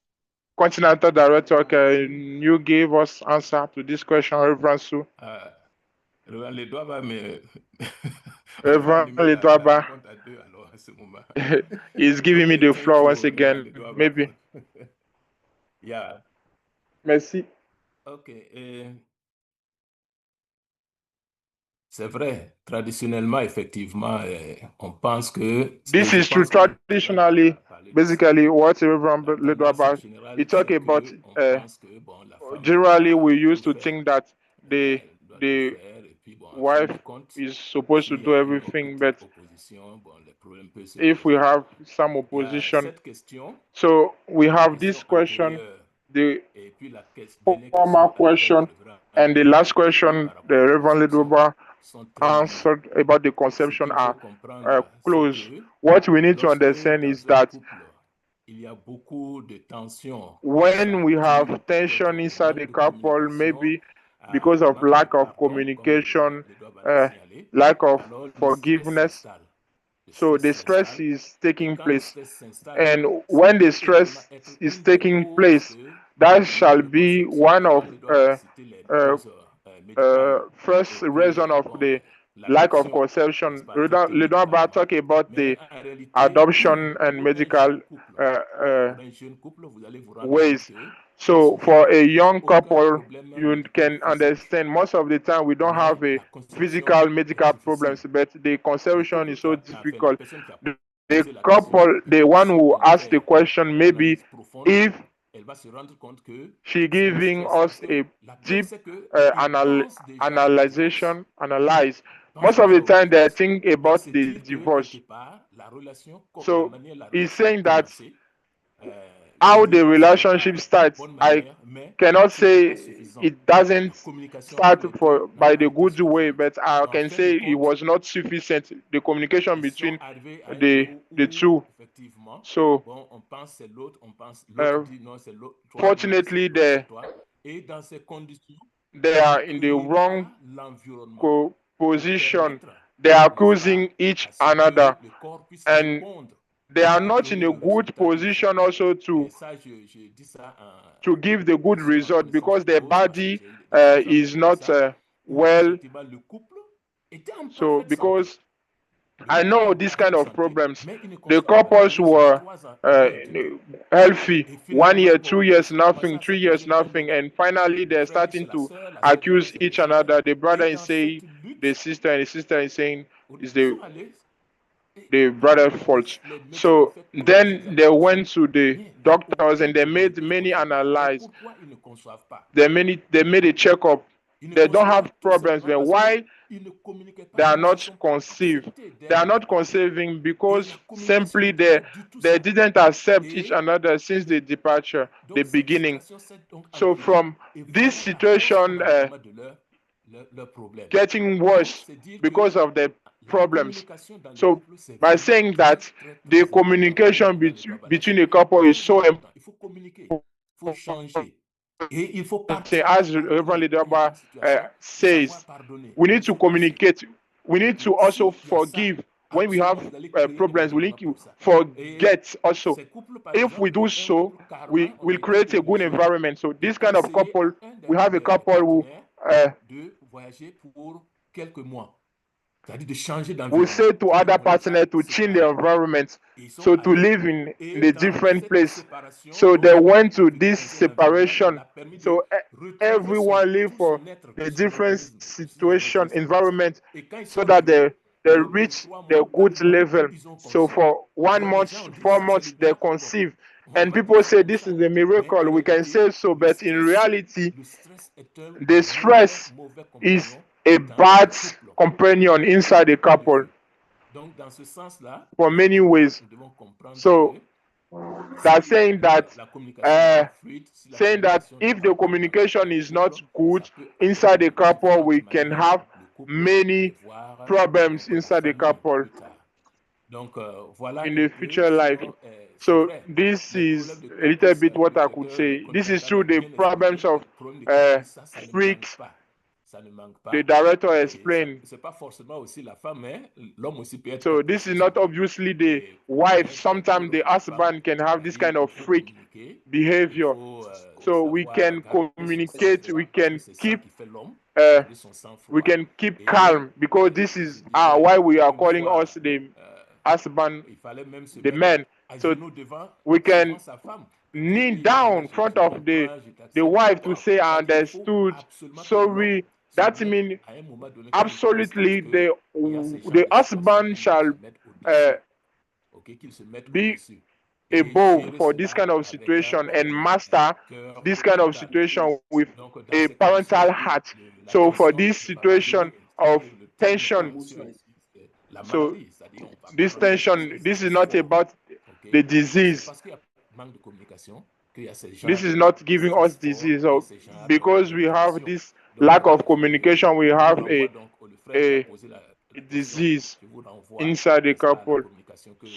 Continental Director, can you give us answer to this question, Reverend Sue? Reverend Ledwaba, Reverend Ledwaba is giving me the floor once again. Maybe. Yeah. Merci. Okay. C'est vrai, traditionnellement, effectivement, on pense que... This is true. Traditionally, basically, what Reverend Ledwaba, he talk about, generally, we used to think that the wife is supposed to do everything, but if we have some opposition, so we have this question, the former question, and the last question, the Reverend Ledwaba answered about the conception are close. What we need to understand is that when we have tension inside the couple, maybe because of lack of communication, lack of forgiveness, so the stress is taking place. And when the stress is taking place, that shall be one of first reason of the lack of conception. Ledon talk about the adoption and medical ways. So for a young couple, you can understand most of the time we don't have a physical medical problems, but the conception is so difficult. The couple, the one who asked the question, maybe if she giving us a deep analyze. Most of the time they think about the divorce. So he's saying that how the relationship starts, I cannot say it doesn't start by the good way, but I can say it was not sufficient, the communication between the two. So fortunately they are in the wrong position. They are accusing each another, and they are not in a good position also to give the good result, because their body is not well. So because I know this kind of problems, the couples were healthy 1 year, 2 years, nothing, 3 years, nothing, and finally they're starting to accuse each another. The brother is saying the sister, and the sister is saying it's the brother's fault. So then they went to the doctors and they made many analyses. They made a checkup. They don't have problems. Then why they are not conceived? They are not conceiving because simply they didn't accept each another since the departure, the beginning. So from this situation getting worse because of the problems. So by saying that the communication between a couple is so important, as Reverend Lidaba says, we need to communicate. We need to also forgive. When we have problems, we need to forget also. If we do so, we will create a good environment. So this kind of couple, we have a couple who we say to other partners to change the environment, so to live in a different place. So they went to this separation. So everyone live for a different situation, environment, so that they reach the good level. So for 1 month, 4 months, they conceive. And people say this is a miracle. We can say so, but in reality, the stress is a bad companion inside a couple for many ways. So that's saying that if the communication is not good inside the couple, we can have many problems inside the couple in the future life. So this is a little bit what I could say. This is through the problems of freaks. The director explained. So this is not obviously the wife. Sometimes the husband can have this kind of freak behavior. So we can communicate. We can keep calm, because this is why we are calling us the husband, the man. So we can kneel down in front of the wife to say, I understood, sorry. That means absolutely the husband shall be above for this kind of situation and master this kind of situation with a parental heart. So for this situation of tension, so this tension, this is not about the disease. This is not giving us disease. So because we have this lack of communication, we have a disease inside the couple.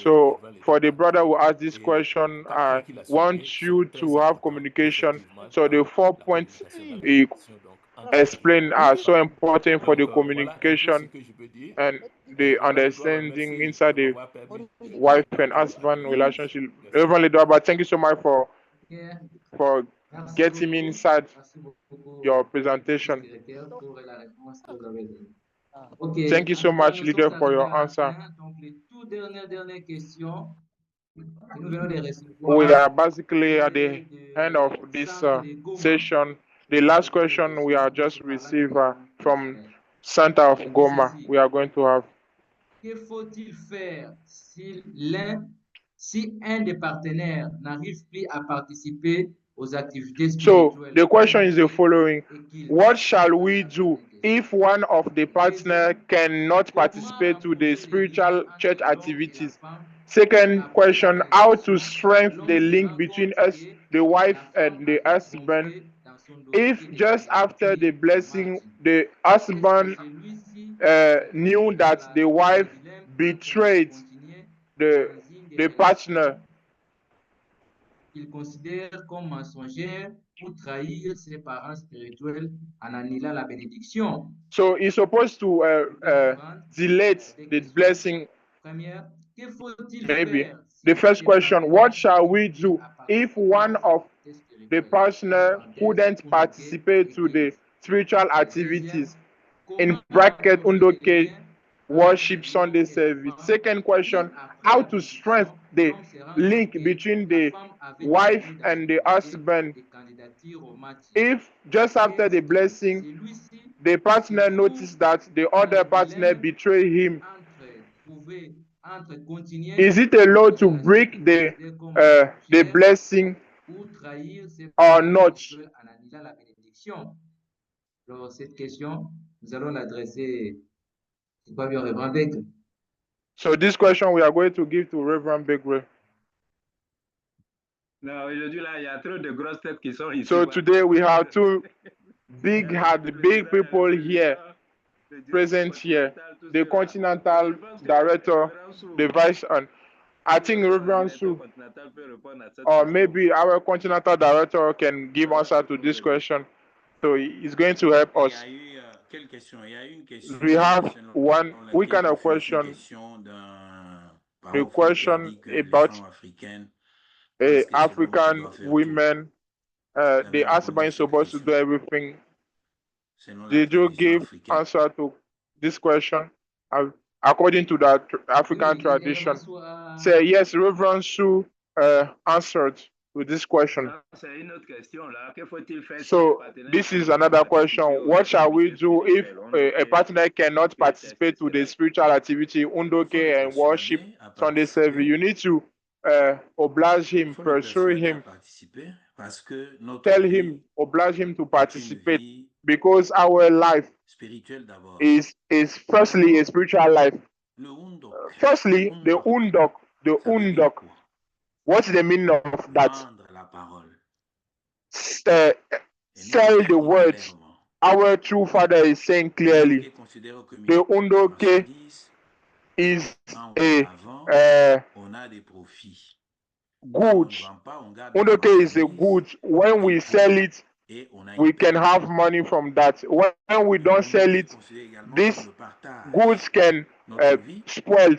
So for the brother who asked this question, I want you to have communication. So the 4 points he explained are so important for the communication and the understanding inside the wife and husband relationship. Reverend Lidaba, thank you so much for get him inside Merci beaucoup, your presentation. directeur, pour la réponse que vous avez donnée. OK. Thank you En so tout cas, much, nous leader, sommes for arrivés your à la answer. fin. Donc, les toutes dernières questions que nous venons de We recevoir are basically at the end of this session. The last question we are just received from Center of Goma. We are going to have. Que faut-il faire si un des partenaires n'arrive plus à participer aux activités So spirituelles? the question is the following: what shall we do if one of the partner cannot participate to the spiritual church activities? Second question: how to strengthen the link between us, the wife and the husband, if just after the blessing the husband knew that the wife betrayed the partner? Il considère comme mensongère ou trahir ses parents spirituels en annulant la bénédiction. So he's supposed to delete the blessing. Première, que faut-il Maybe. faire The first question: what shall we do if one of the partner couldn't participate to the spiritual activities? In bracket, Undoke worship Sunday service. Second question: how to strengthen the link between the wife and the husband if just after the blessing the partner noticed that the other partner betrayed him? Is it allowed to break the blessing or not? Alors, cette question, nous allons l'adresser au Reverend Begle. So this question we are going to give to Reverend Begle. Non, aujourd'hui, là, il y a trop de grosses têtes qui sont ici. So today we have two big people here, present here. The Continental Director, the Vice, and I think Reverend Su, or maybe our Continental Director can give answer to this question. So he's going to help us. We have one kind of question. The question about African women. The husband is supposed to do everything. Did you give answer to this question according to the African tradition? Say yes, Reverend Su answered to this question. So this is another question. What shall we do if a partner cannot participate to the spiritual activity, Undoke and worship Sunday service? You need to oblige him, pursue him, tell him, oblige him to participate, because our life is firstly a spiritual life. Firstly, the undok. What's the meaning of that? Sell the words. Our true Father is saying clearly, the undoke is a good. Undoke is a good. When we sell it, we can have money from that. When we don't sell it, this goods can spoil.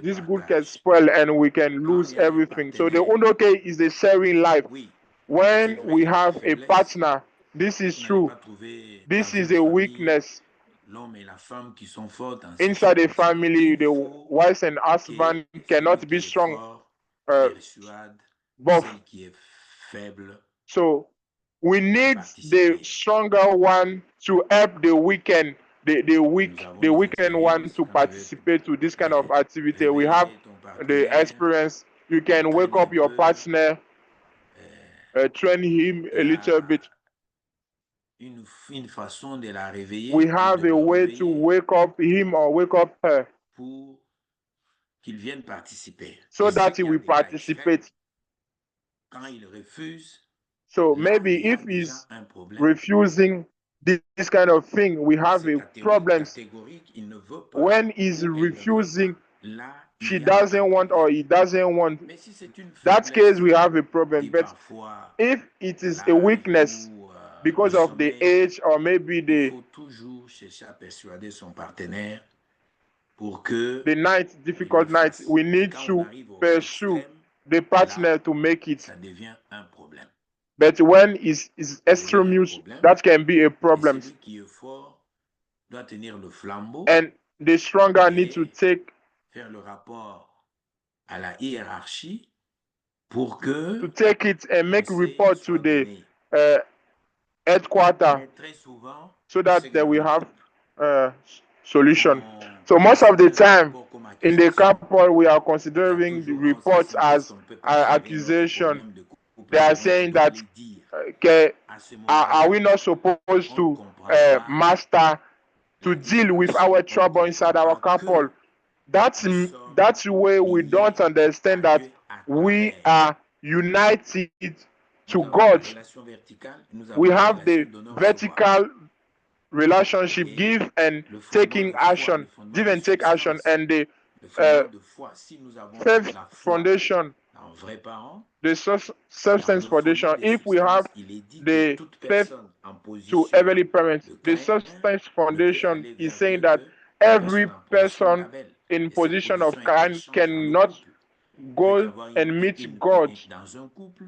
This good can spoil and we can lose everything. So the undoke is a sharing life. When we have a partner, this is true. This is a weakness. Inside a family, the wife and husband cannot be strong. Both. So we need the stronger one to help the weakened, the weakened one to participate to this kind of activity. We have the experience. You can wake up your partner, train him a little bit. We have a way to wake up him or wake up her so that he will participate. So maybe if he's refusing this kind of thing, we have a problem. When he's refusing, she doesn't want or he doesn't want, that case we have a problem. But if it is a weakness because of the age or maybe the night, difficult night, we need to pursue the partner to make it. But when it's extremist, that can be a problem. Celui qui est fort doit tenir le flambeau And the stronger need to take faire le rapport à la hiérarchie pour que to take it and make conseil report to soit the donné. headquarter Mais très souvent, so c'est that que they dans will le have couple, solution. on So most of the considère le time rapport comme in the accusation. couple, we are Il y a considering the toujours, ça, reports c'est une chose as qu'on ne peut pas gérer, notre accusation. problème de couple. They are On saying doit that les dire. are À ce are we moment-là, not supposed on ne to comprend pas master to la deal with hiérarchie. our On ne trouble comprend inside our pas couple? que That's nous sommes that's where we don't liés understand à that Dieu à we travers. are united to Nous avons la God. relation verticale, nous We avons la have the relation d'honneur-recevoir. vertical relationship, Et give and le fondement taking de foi, action, le fondement give de and take action, substance, and the le fondement de foi. Si nous avons faith la foi foundation, en vrai parent, the dans substance le foundation. fondement de If we have substance, il est dit que the toute faith personne en to position heavenly parents, de the Caïn substance ne peut foundation aller is vers saying Dieu that que la every personne en position person d'Abel. in Et cette position of position Cain interchange dans le cannot couple. Il peut y go avoir and meet God. dans un couple,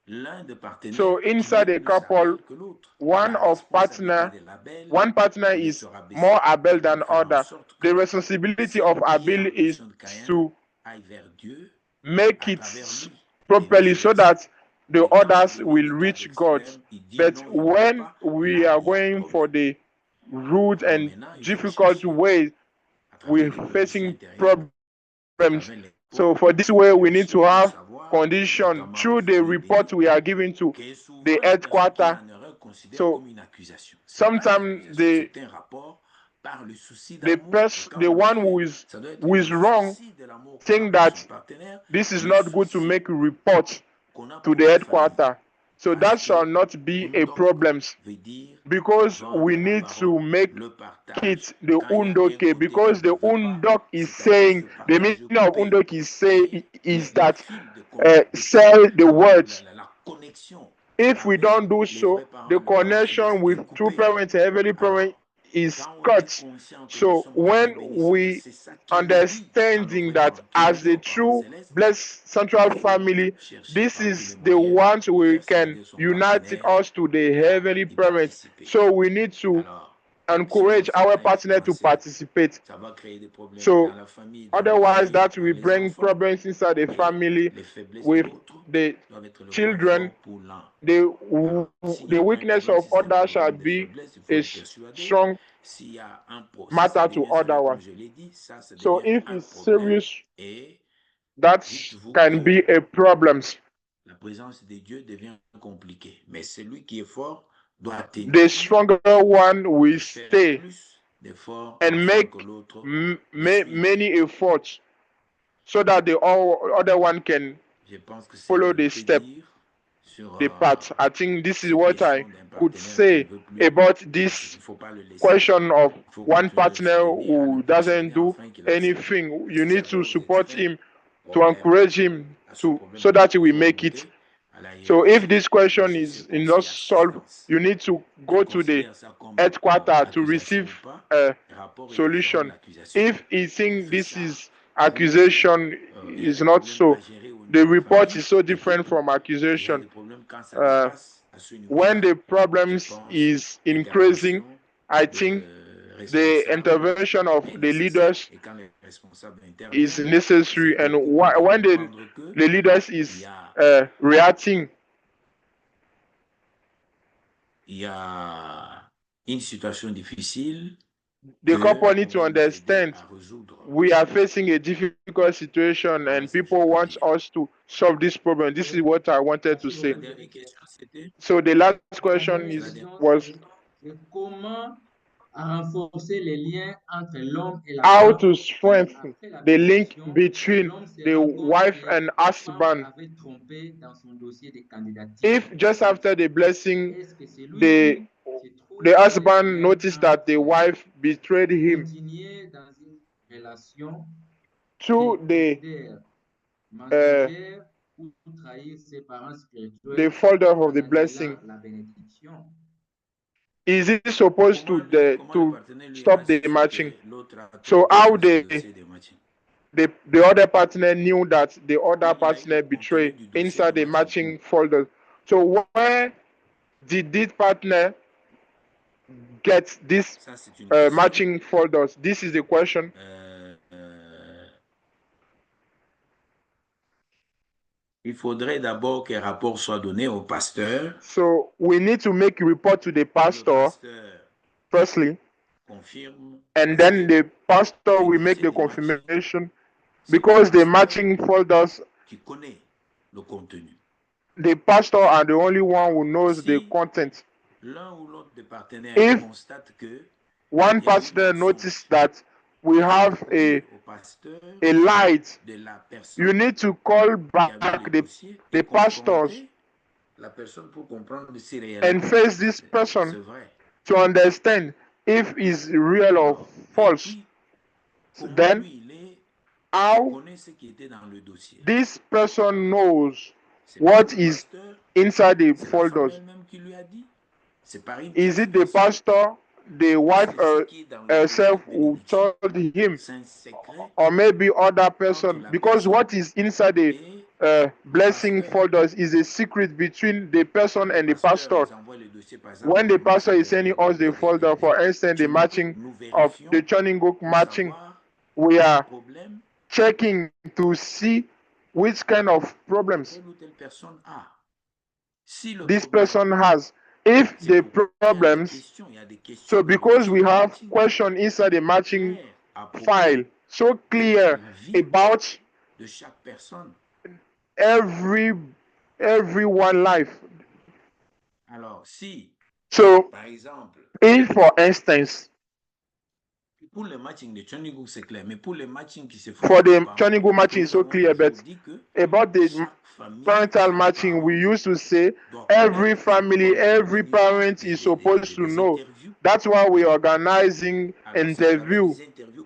l'un des partenaires So qui inside est a plus couple, Abel que l'autre. one La of responsabilité de l'Abel one partner ne is sera baissée more pas Abel than pour faire en other. sorte The que responsibility of celui qui est Abel en is position de Caïn to aille vers Dieu make à it travers lui et properly so vice-versa. that the Et quand others c'est will le cas reach God. d'extrême, il dit But non, il ne peut when pas, we là, are il y a going for problème. the rude Alors and maintenant, il faut difficult chercher ways, à travers we're les conditions facing intérieures, à problems. travers les So portes for this way, we need d'incompréhension to pour have savoir, condition notamment through aux the familles report bénies, we are giving to que souvent the la personne qui est headquarter. en erreur considère So comme une accusation. C'est pas une sometimes accusation, c'est un rapport par le souci the d'amour. Et quand the on one appelle, ça doit être who le is wrong souci de l'amour qu'on think a pour that son partenaire, this is le not good to souci make a report qu'on a to pour the la famille. headquarter. So Parce that shall que not be a Undok problem veut dire because vendre we la need to parole, make le partage. it the Quand il y a un undoke côté because qui the ne veut pas, undok is c'est-à-dire saying ce the partage meaning of coupé. undok is say Et is le that fil de sell the la, words. la connexion If we avec don't do les so, vrais parents, the le père et connection fils with est true coupé. parents and heavenly parent Alors, is quand on est cut. conscient que nous So sommes when famille bénie, we c'est ça qui nous lie à nos understanding vrais that parents, qui as nous lie the aux parents true célestes, blessed central il faut family, chercher this par tous les is the moyens ones de we can persuader son unite partenaire us to the à heavenly y parents. participer. So we need to Alors, encourage sinon, ça our va partner to influencer, participate. ça va créer des problèmes So dans la famille, dans le otherwise, foyer, that dans will les bring enfants. problems inside the Et family les faiblesses de with l'autre the doivent être le point children. fort pour l'un. The Alors, s'il y the a un weakness problème, of si c'est un others shall problème de be faiblesse, il faut a le persuader. strong S'il y a si ça matter to devient sérieux, other comme one. je l'ai dit, ça So devient if un it's problème. serious, Et that dites-vous can be que a problem. la présence de Dieu devient compliquée. Mais celui qui est fort doit tenir. The stronger one will Faire stay plus d'efforts and afin make que l'autre le suive. many efforts so that the other one can Je pense que c'est follow ce que the je peux step, dire sur the path. I think this is cette what I question d'un could partenaire qui ne say veut plus. about Donc, il this ne faut pas le laisser. question of Il faut one continuer de le partner soutenir, à who le doesn't persuader do afin qu'il accepte anything. de You need servir to aux support extrêmes, him, to problème, encourage him à ce to problème so de that he will make it. conformité à la So if hiérarchie, this question rechercher is not conseil, solved, assistance. you need to go Je to the considère ça comme headquarter to accusation receive ou pas. a Le rapport est différent de solution. l'accusation. If he On thinks fait this ça is où accusation il y a is des not problèmes so, à gérer au the niveau report famille, is so de different couple. from Il y a accusation. des problèmes quand ça Uh, dépasse à ce when niveau-là. the Je problems pense is increasing, intervention I de think the responsables intervention of est the nécessaire. leaders Et quand les responsables is interviennent, necessary, c'est and que couple doit when comprendre que the leaders il is y reacting, il y a une situation difficile the que couple need on to veut nous aider understand à résoudre. we are facing a difficult situation Voilà and ce que je people peux want dire. us to solve this problem. This is what I wanted to Merci say. La beaucoup, dernière directeur. question, c'était So the last La question dernière is question, was c'est comment renforcer les liens entre l'homme et la how femme to si, strengthen après la the link bénédiction, between l'homme se the rend compte wife que and la femme husband. l'avait trompé dans son dossier de candidature. If just after the blessing, Est-ce que celui-ci the se trouve the sur le husband chemin noticed that the entre wife betrayed him continuer dans une relation to qu'il considère mensongère ou trahir ses parents the spirituels folder of en the annulant blessing? la bénédiction? Is it supposed comment le to partenaire lui stop a the su matching? que l'autre a So trompé how dans ce dossier de matching? the other partner knew that the other Oui, il a eu le partner contenu betrayed du dossier inside de the matching. matching folder. So where did this partner get this Ça, c'est une question. matching folders? This is the question. Il faudrait d'abord qu'un rapport soit donné au pasteur. So we need to make a report to the pastor, firstly, Confirme. and then the pastor will make the confirmation, because the matching folders, Qui connaît le contenu. the pastor are the only one who knows the content. L'un ou l'autre des partenaires If constate que one pastor noticed that we have a light, de la personne you need to call back the pastors la personne pour comprendre si réellement and face this c'est person vrai. to understand if it's real or false. Comment Then lui, il est, il how connaît ce qui était dans le dossier. this person knows C'est pas what le is pasteur, inside the c'est la femme folders. elle-même qui lui a dit. C'est par une Is it the personne. pastor, the wife C'est ce qui est dans le herself dossier who told him, C'est un secret. or maybe other person? Because what is inside the blessing folders is a secret between the person and the pastor. When the pastor is sending us the folder, for instance, the matching of the Churning Book matching, we are checking to see which kind of problems this person has. If the problems, so because we have question inside the matching file so clear about de chaque personne. everyone life. Alors, si, So par exemple, if for instance, pour le matching de Churning Book, c'est clair, mais pour le matching qui se fait for the par- Churning Book matching is so clear, but dit que about the chaque famille, parental matching, we used to say every family, every parent is supposed to know. That's why we are organizing interview.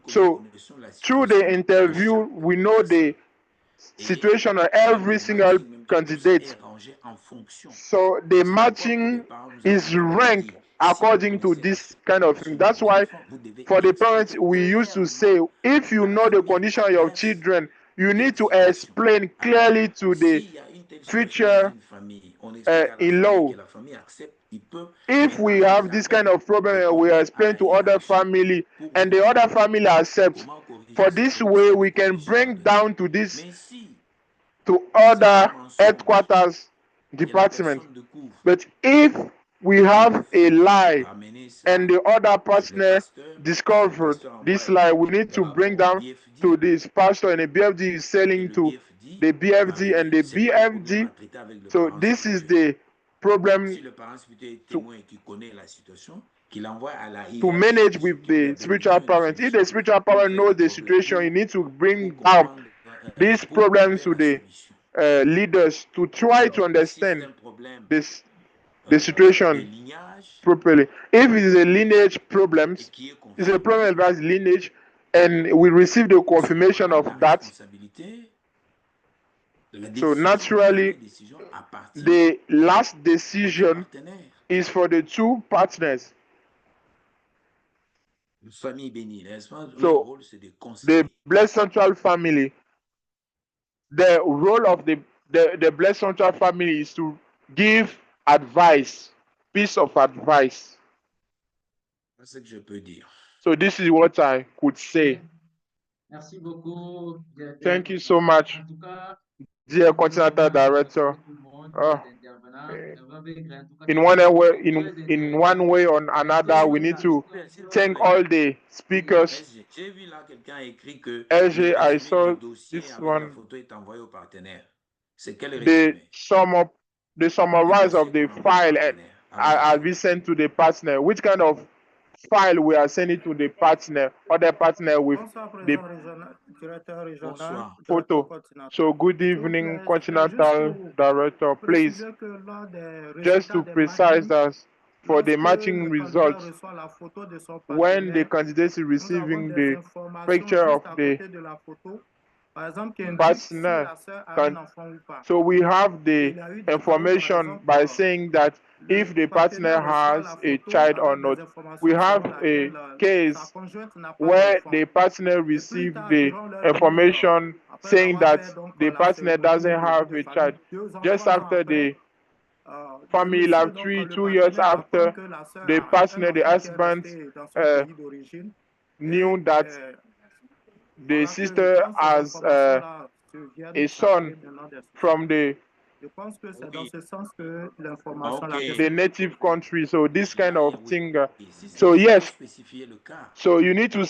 So through the interview, we know the situation of every single candidate. So the matching is ranked according to this kind of thing. That's why for the parents, we used to say, if you know the condition of your children, you need to explain clearly to the future in-law. If we have this kind of problem, we explain to other family, and the other family accepts. For this way, we can bring down to this to other headquarters department. But if we have a lie and the other partner discovered this lie, we need to bring down to this pastor, and the BFD is selling to the BFD and the BFD. So this is the problem to manage with the spiritual parent. If the spiritual parent knows the situation, you need to bring down these problems to the leaders to try to understand this the situation properly. If it is a lineage problem, it's a problem about lineage, and we receive the confirmation of that. So naturally, the last decision is for the two partners. So the Blessed Central family, the role of the Blessed Central family is to give advice, piece of advice. So this is what I could say. Merci beaucoup. Thank you so much, dear Continental Director. In one way or another, we need to thank all the speakers. LG, I saw this one. The summarize of the file I'll be sent to the partner. Which kind of file we are sending to the partner, other partner with the photo? So good evening, Continental Director. Please, just to precise us, for the matching results, when the candidate is receiving the picture of the partner, so we have the information by saying that if the partner has a child or not. We have a case where the partner received the information saying that the partner doesn't have a child. Just after the family have 2 years after the partner, the husband, knew that the sister has a son from the native country. So this kind of thing. So yes, so you need to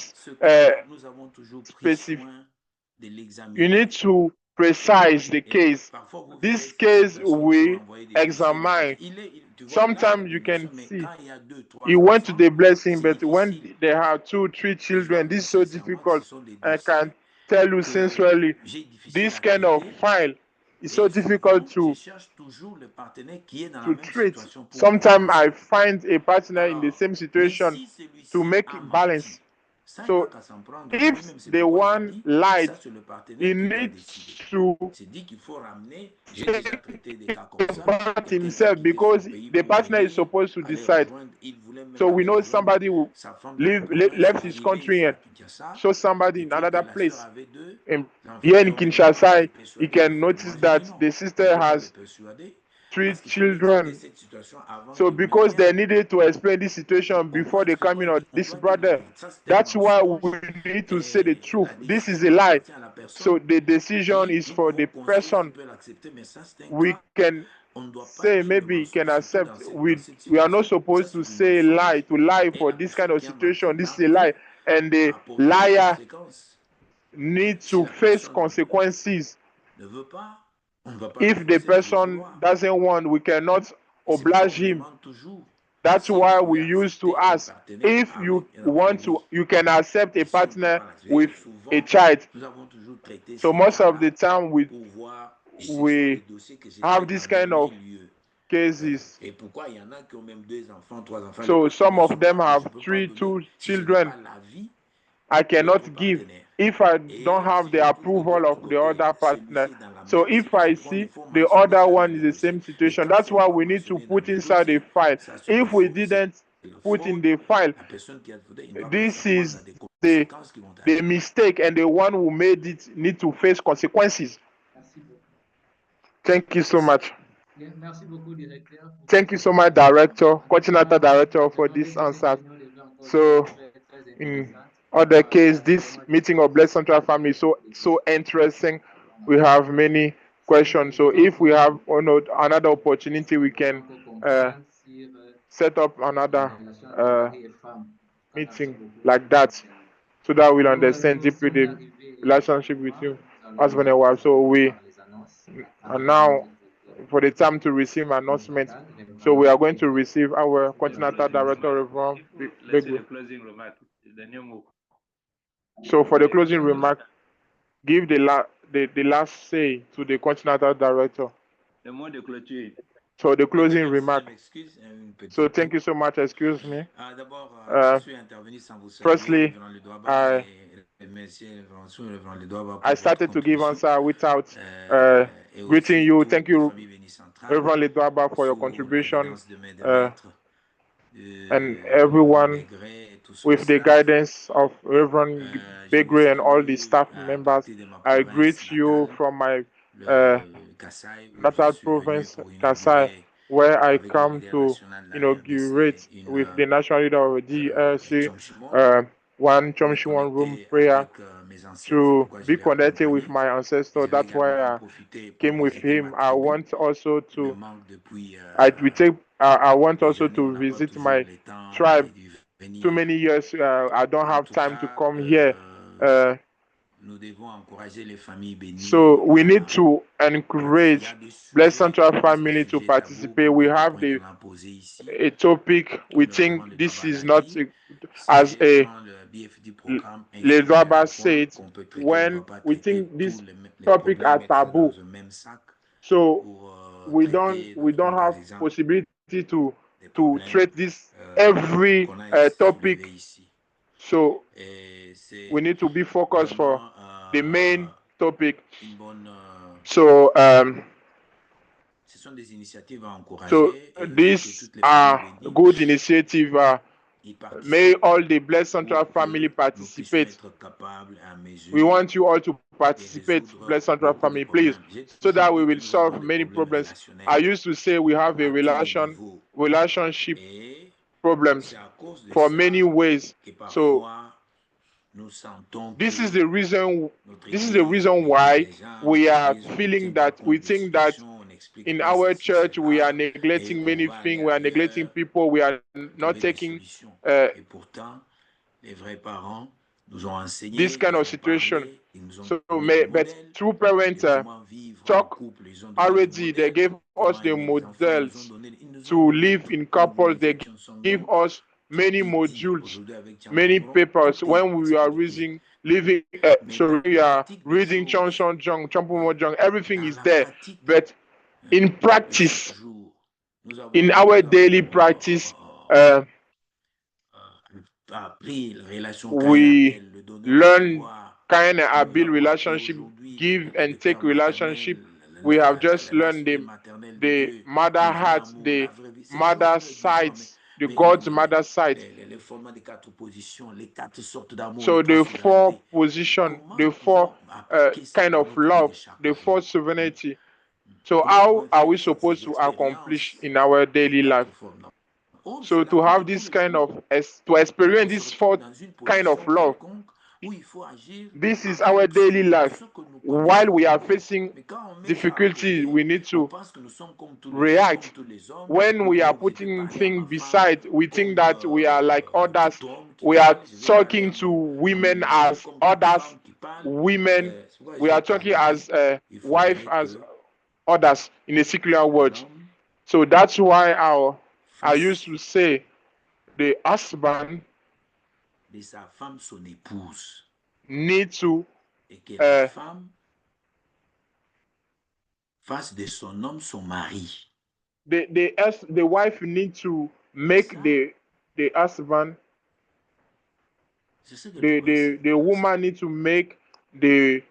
you need to precise the case. This case we examine. Sometimes you can see he went to the blessing, but when they have 2, 3 children, this is so difficult. I can tell you sincerely, this kind of file is so difficult to treat. Sometimes I find a partner in the same situation to make balance. So if the one lied, he needs to about himself, because the partner is supposed to decide. So we know somebody who left his country and saw somebody in another place. And here in Kinshasa, you can notice that the sister has 3 children. So because they needed to explain this situation before the coming of this brother, that's why we need to say the truth. This is a lie. So the decision is for the person. We can say maybe can accept. We are not supposed to say lie for this kind of situation. This is a lie, and the liar needs to face consequences. If the person doesn't want, we cannot oblige him. That's why we used to ask, if you want to, you can accept a partner with a child. So most of the time we have this kind of cases. So some of them have 2 children. I cannot give if I don't have the approval of the other partner. So if I see the other one is the same situation, that's why we need to put inside the file. If we didn't put in the file, this is the mistake, and the one who made it need to face consequences. Thank you so much. Thank you so much, Director, Continental Director, for this answer. So in other case, this meeting of Blessed Central Family is so interesting. We have many questions. So if we have another opportunity, we can set up another meeting like that, so that we'll understand deeply the relationship with you, husband and wife. So we are now for the time to receive announcement. So we are going to receive our Continental Director of Let's say the closing remark. The new move. So for the closing remark, give the last say to the Continental Director. The mot de clôture. So the closing remark. So thank you so much. Excuse me. Firstly, I started to give answer without greeting you. Thank you, Reverend Ledwaba, for your contribution, and everyone, with the guidance of Reverend Begre and all the staff members. I greet you from my natal province, Kasai, where I come to inaugurate with the national leader of the DRC one Chomshiwan room prayer to be connected with my ancestor. That's why I came with him. I want also to I want also to visit my tribe. Too many years I don't have time to come here. So we need to encourage Blessed Central Family to participate. We have a topic. We think this is not as a Ledwaba said, when we think this topic are taboo. So we don't have possibility to treat this every topic. So we need to be focused for the main topic. So these are good initiative May all the Blessed Central family participate. We want you all to participate, Blessed Central family, please, so that we will solve many problems. I used to say we have a relationship problems for many ways. So this is the reason why we are feeling that we think that in our church we are neglecting many things, we are neglecting people, we are not taking this kind of situation. So but true parents talk already, they gave us the models to live in couples, they give us many modules, many papers when we are reading we are reading Chomson Jung, Chompumo Jung, everything is there. But in practice, in our daily practice, we learn kind of Abel relationship, give and take relationship. We have just learned the mother heart, the mother sides, the God's mother side. So the four position, the four kind of love, the four sovereignty. So how are we supposed to accomplish in our daily life? So to have this kind of, to experience this four kind of love, this is our daily life. While we are facing difficulties, we need to react. When we are putting things beside, we think that we are like others. We are talking to women as others, women. We are talking as a wife as others in a secular word. So that's why I used to say the husband need to fasse de son homme son mari. The wife need to make the husband, the woman need to make the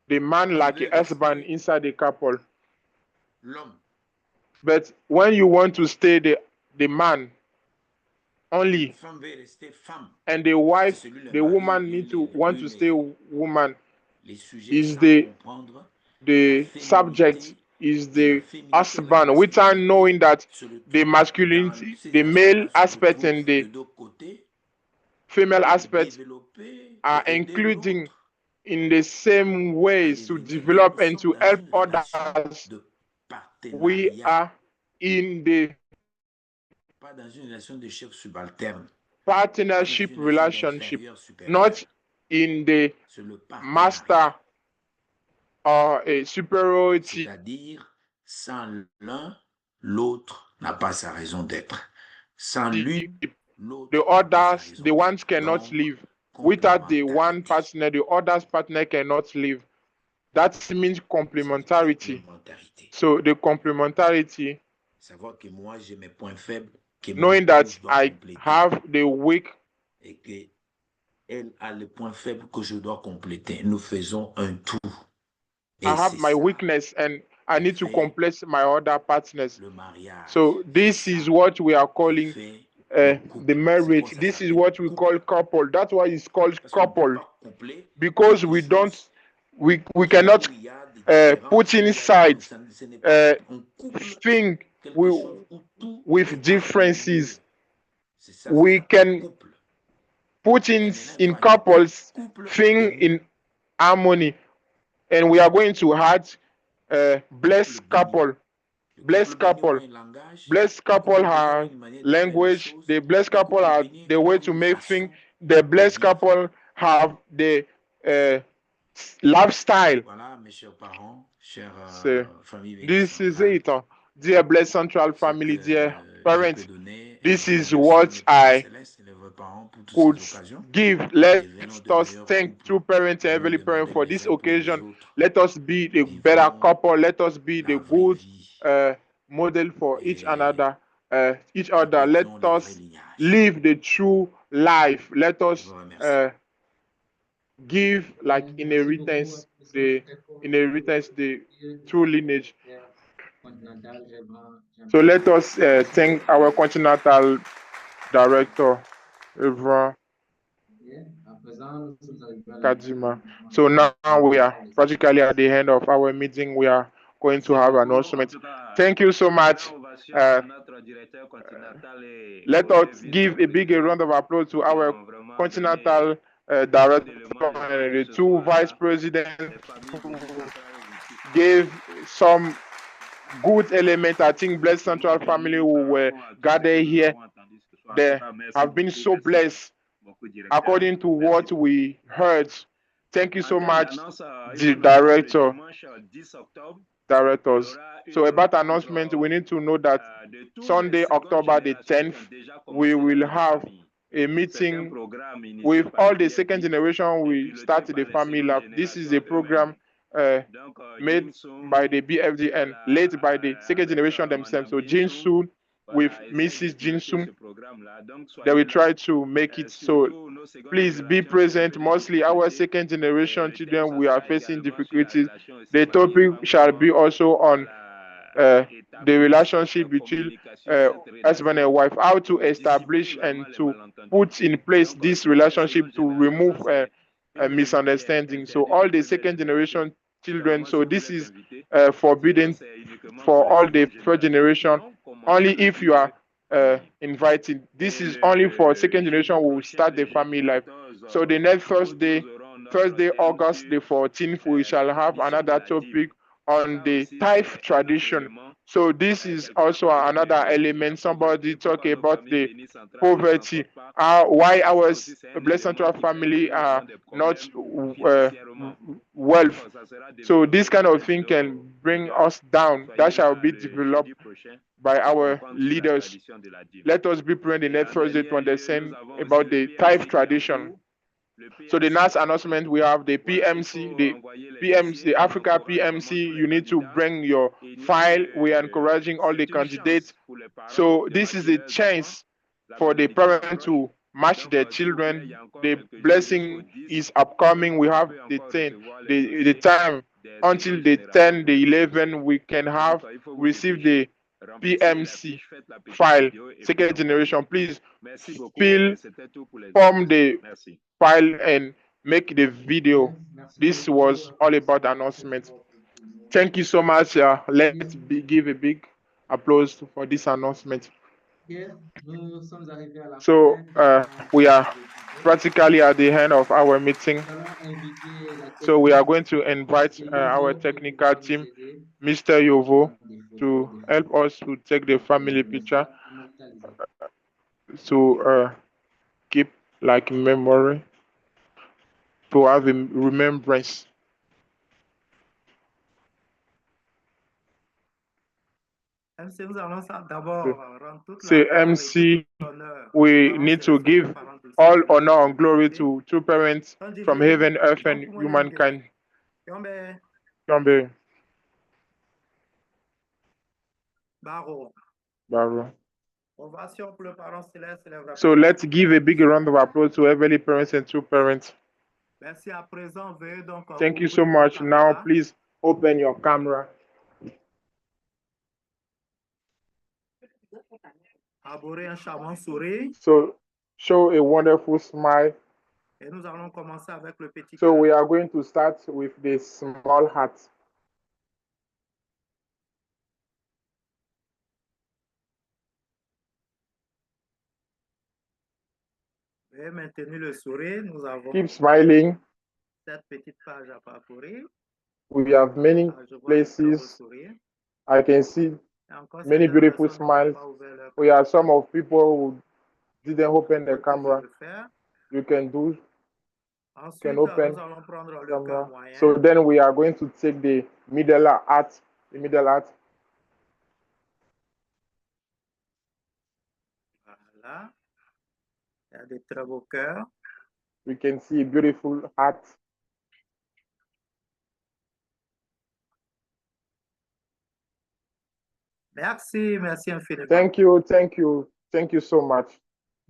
man like a husband inside the couple. But when you want to stay the man only, and the wife, the woman need to want to stay woman, is the subject, is the husband, without knowing that the masculinity, the male aspect and the female aspect are including in the same ways to develop and to help others. We are in the partnership relationship, not in the master or a superiority. C'est-à-dire, sans l'un, l'autre n'a pas sa raison d'être. Sans l'une, the others, the ones cannot live. Without the one partner, the other's partner cannot live. That means complementarity. So the complementarity, knowing that I have the weak, et que elle a le point faible que je dois compléter. Nous faisons un tout. I have my weakness and I need to complete my other partners. So this is what we are calling the marriage. This is what we call couple. That's why it's called couple, because we cannot put inside thing with differences. We can put in couples thing in harmony, and we are going to add blessed couple. Blessed couple. Blessed couple have language. The blessed couple have the way to make things. The blessed couple have the lifestyle. So, this is it. Dear Blessed Central family, dear parents, this is what I could give. Let us thank true parents and heavenly parents for this occasion. Let us be the better couple. Let us be the good model for each other. Let us live the true life. Let us give like inheritance the true lineage. So let us thank our Continental Director, Reverend Kadzima. So now we are practically at the end of our meeting. We are going to have an announcement. Thank you so much. Let us give a big round of applause to our Continental Director and the two Vice Presidents who gave some good element. I think Blessed Central family who were gathered here, they have been so blessed according to what we heard. Thank you so much, the directors. So about announcement, we need to know that Sunday, October the 10th, we will have a meeting with all the second generation. We start the family lab. This is a program made by the BFD and led by the second generation themselves. So Jinsu with Mrs. Jinsu, they will try to make it. So please be present. Mostly our second generation children, we are facing difficulties. The topic shall be also on the relationship between husband and wife, how to establish and to put in place this relationship to remove a misunderstanding. So all the second generation children, so this is forbidden for all the first generation. Only if you are invited. This is only for second generation who will start the family life. So the next Thursday, August the 14th, we shall have another topic on the tithe tradition. So this is also another element. Somebody talk about the poverty, why our Blessed Central family are not wealth. So this kind of thing can bring us down. That shall be developed by our leaders. Let us be praying the next Thursday to understand about the tithe tradition. So the next announcement, we have the PMC, the Africa PMC. You need to bring your file. We are encouraging all the candidates. So this is a chance for the parents to match their children. The blessing is upcoming. We have the time until the 10, the 11, we can have received the PMC file, second generation. Please form the file and make the video. This was all about the announcement. Thank you so much. Let's give a big applause for this announcement. So we are practically at the end of our meeting. So we are going to invite our technical team, Mr. Yovo, to help us to take the family picture to keep like memory, to have a remembrance. MC, nous allons d'abord rendre toute Say MC, we need to give all honor and glory to two parents from heaven, earth, and humankind. Yombe. Baro. Baro. Ovation pour le parent céleste, So let's give a big round of applause to heavenly parents and two parents. Merci à présent, veuillez donc Thank you so much. Now, please open your camera. Arborer un charmant sourire. So show a wonderful smile. Et nous allons commencer avec le petit So we are going to start with the small heart. Veuillez maintenir le sourire. Nous avons Keep smiling. cette petite page à parcourir. We have many places. I can see many beautiful smiles. We have some of people who didn't open the camera. You can do. Can open camera. So then we are going to take the middle heart. The middle heart. Voilà. Il y a des très beaux cœurs. We can see a beautiful heart. Merci, merci infiniment. Thank you so much.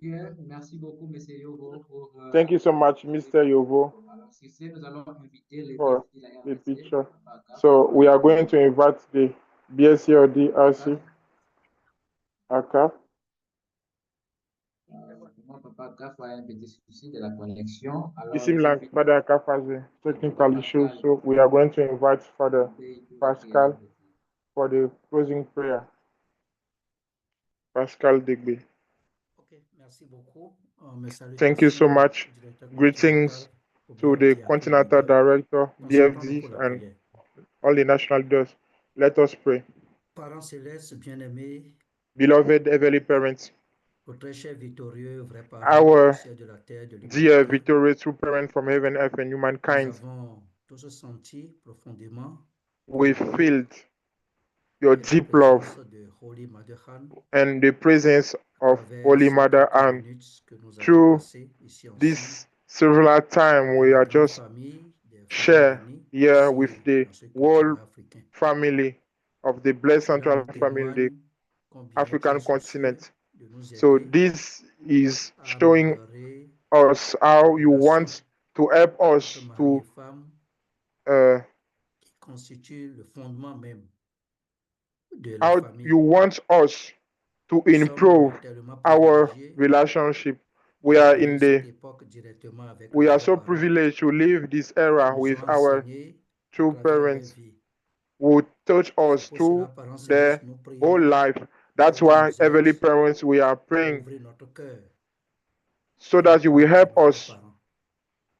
Yeah, merci beaucoup, Monsieur Yovo, pour, thank you so much, Mr. Yovo, nous allons inviter les for the picture. So we are going to invite the BSc or DRC? ACAF? Papa CAF a un petit souci de la connexion. It Alors, seems like Father ACAF has a technical issue, so we are going to invite Father Pascal for the closing prayer. Pascal Degbe. Okay, merci beaucoup. Mes Thank you so salutations much. au directeur Greetings continental, au to the BMT, à tous les Continental leaders. Director, Concentrons-nous DFG, pour la and prière. all the national leaders. Let us pray. Parents célestes, bien-aimés, Beloved heavenly parents, au très cher victorieux, vrai parent, our ciel de la terre, de dear l'humanité, victorious true parent from heaven, earth, and nous humankind, avons tous senti profondément we l'amour felt your et la deep love présence de Holy Mother Han and the presence à of travers Holy ces Mother quelques Anne minutes que nous avons through passées ici ensemble, this several time we are avec la grande just famille des frères share bénis here with ici the dans ce whole continent africain. family of the Blessed Cela Central nous Family, the témoigne combien tu African es soucieux continent. de nous So aider this is à showing améliorer us la how you relation want to help entre us mari et to femme uh, qui constitue le fondement même de la how you famille. want us to Nous sommes improve tellement our privilégiés relationship. de We are vivre in cette the époque directement avec we nos are vrais so parents privileged to live this qui era nous with ont our enseigné à true travers leur parents vie. who touch C'est us pour cela, through parents their célestes, nous whole prions life. That's pour que tu why, nous heavenly aides parents, we are à praying ouvrir notre cœur so à that you will entendre help nos vrais us. parents.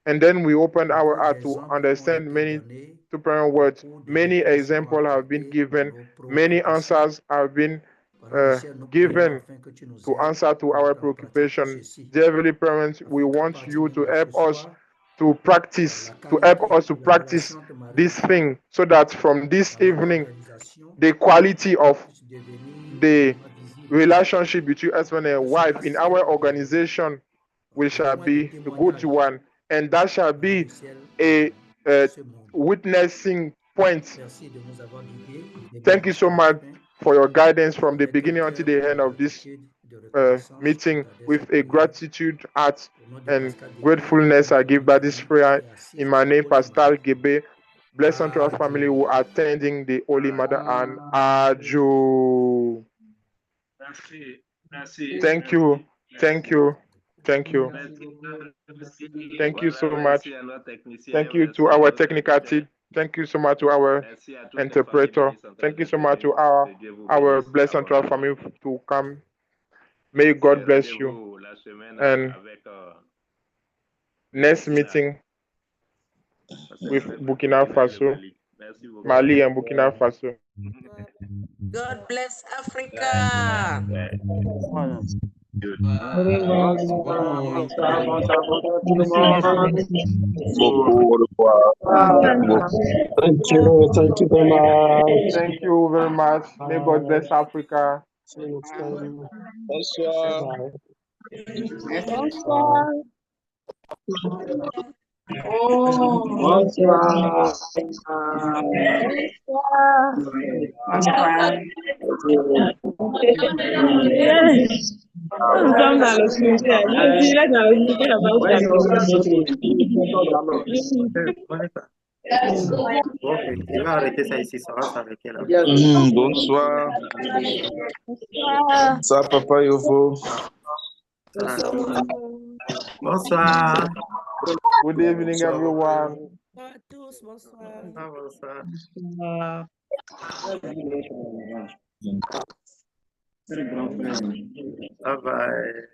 And then we open Beaucoup our heart to d'exemples ont understand été many donnés, super words. beaucoup de Many réponses sont examples have been apportées à given. nos Many préoccupations. answers have been Parents du ciel, nous prions given afin que tu nous to aides answer to à our mettre en pratique tout preoccupation. ceci, Dear heavenly parents, we afin qu'à want partir you to de ce help us soir, to practice, la to help qualité us to de la practice relation entre mari et this femme thing, so that from this dans notre evening, organisation the quality of puisse devenir the pleinement visible. relationship between husband and Que wife cela in our serve organization de shall point de be a good témoignage one, and that shall dans le be ciel a, de a ce monde. witnessing point. Merci de nous avoir guidés du début Thank you so jusqu'à la much fin for your guidance from the avec un beginning until cœur the de end of this gratitude et de reconnaissance meeting pour ta with descente a prière. gratitude heart Au nom de and Pascal Débé, gratefulness. I give back this Mother Anne, prayer qui est assise in my dans la name, Holy Pascal Mother. Gebe, Blessed Central Family, who are attending the Holy Mother and Ajo. Merci, merci, Thank you, merci, thank you, thank you, merci. thank you so Voilà, much. merci à nos techniciens, Thank you to merci à our nos technical team. serviteurs, Thank you so much to our merci à toutes les familles interpreter. bénies centrales Thank you so d'être much to venues. Que Dieu vous our bénisse Blessed Central abondamment. Family to come. May Ok, God bless you. rendez-vous la semaine And avec next Burkina. meeting Parce que with avec le Burkina Burkina et le Faso, Mali. Merci beaucoup. Mali and Burkina Faso. God bless Africa. Good. Thank you very much. Thank you very much. May God bless Africa. Bonsoir. Bonsoir. Nous sommes dans le cimetière. Je suis là dans le cimetière, là-bas où Ok, il va arrêter ça ici, ça va s'arrêter là. Bonsoir. Bonsoir. Ça, Papa Yovo. Bonsoir. Good evening, everyone. Bonsoir à tous, bonsoir. Bonsoir. Bye bye.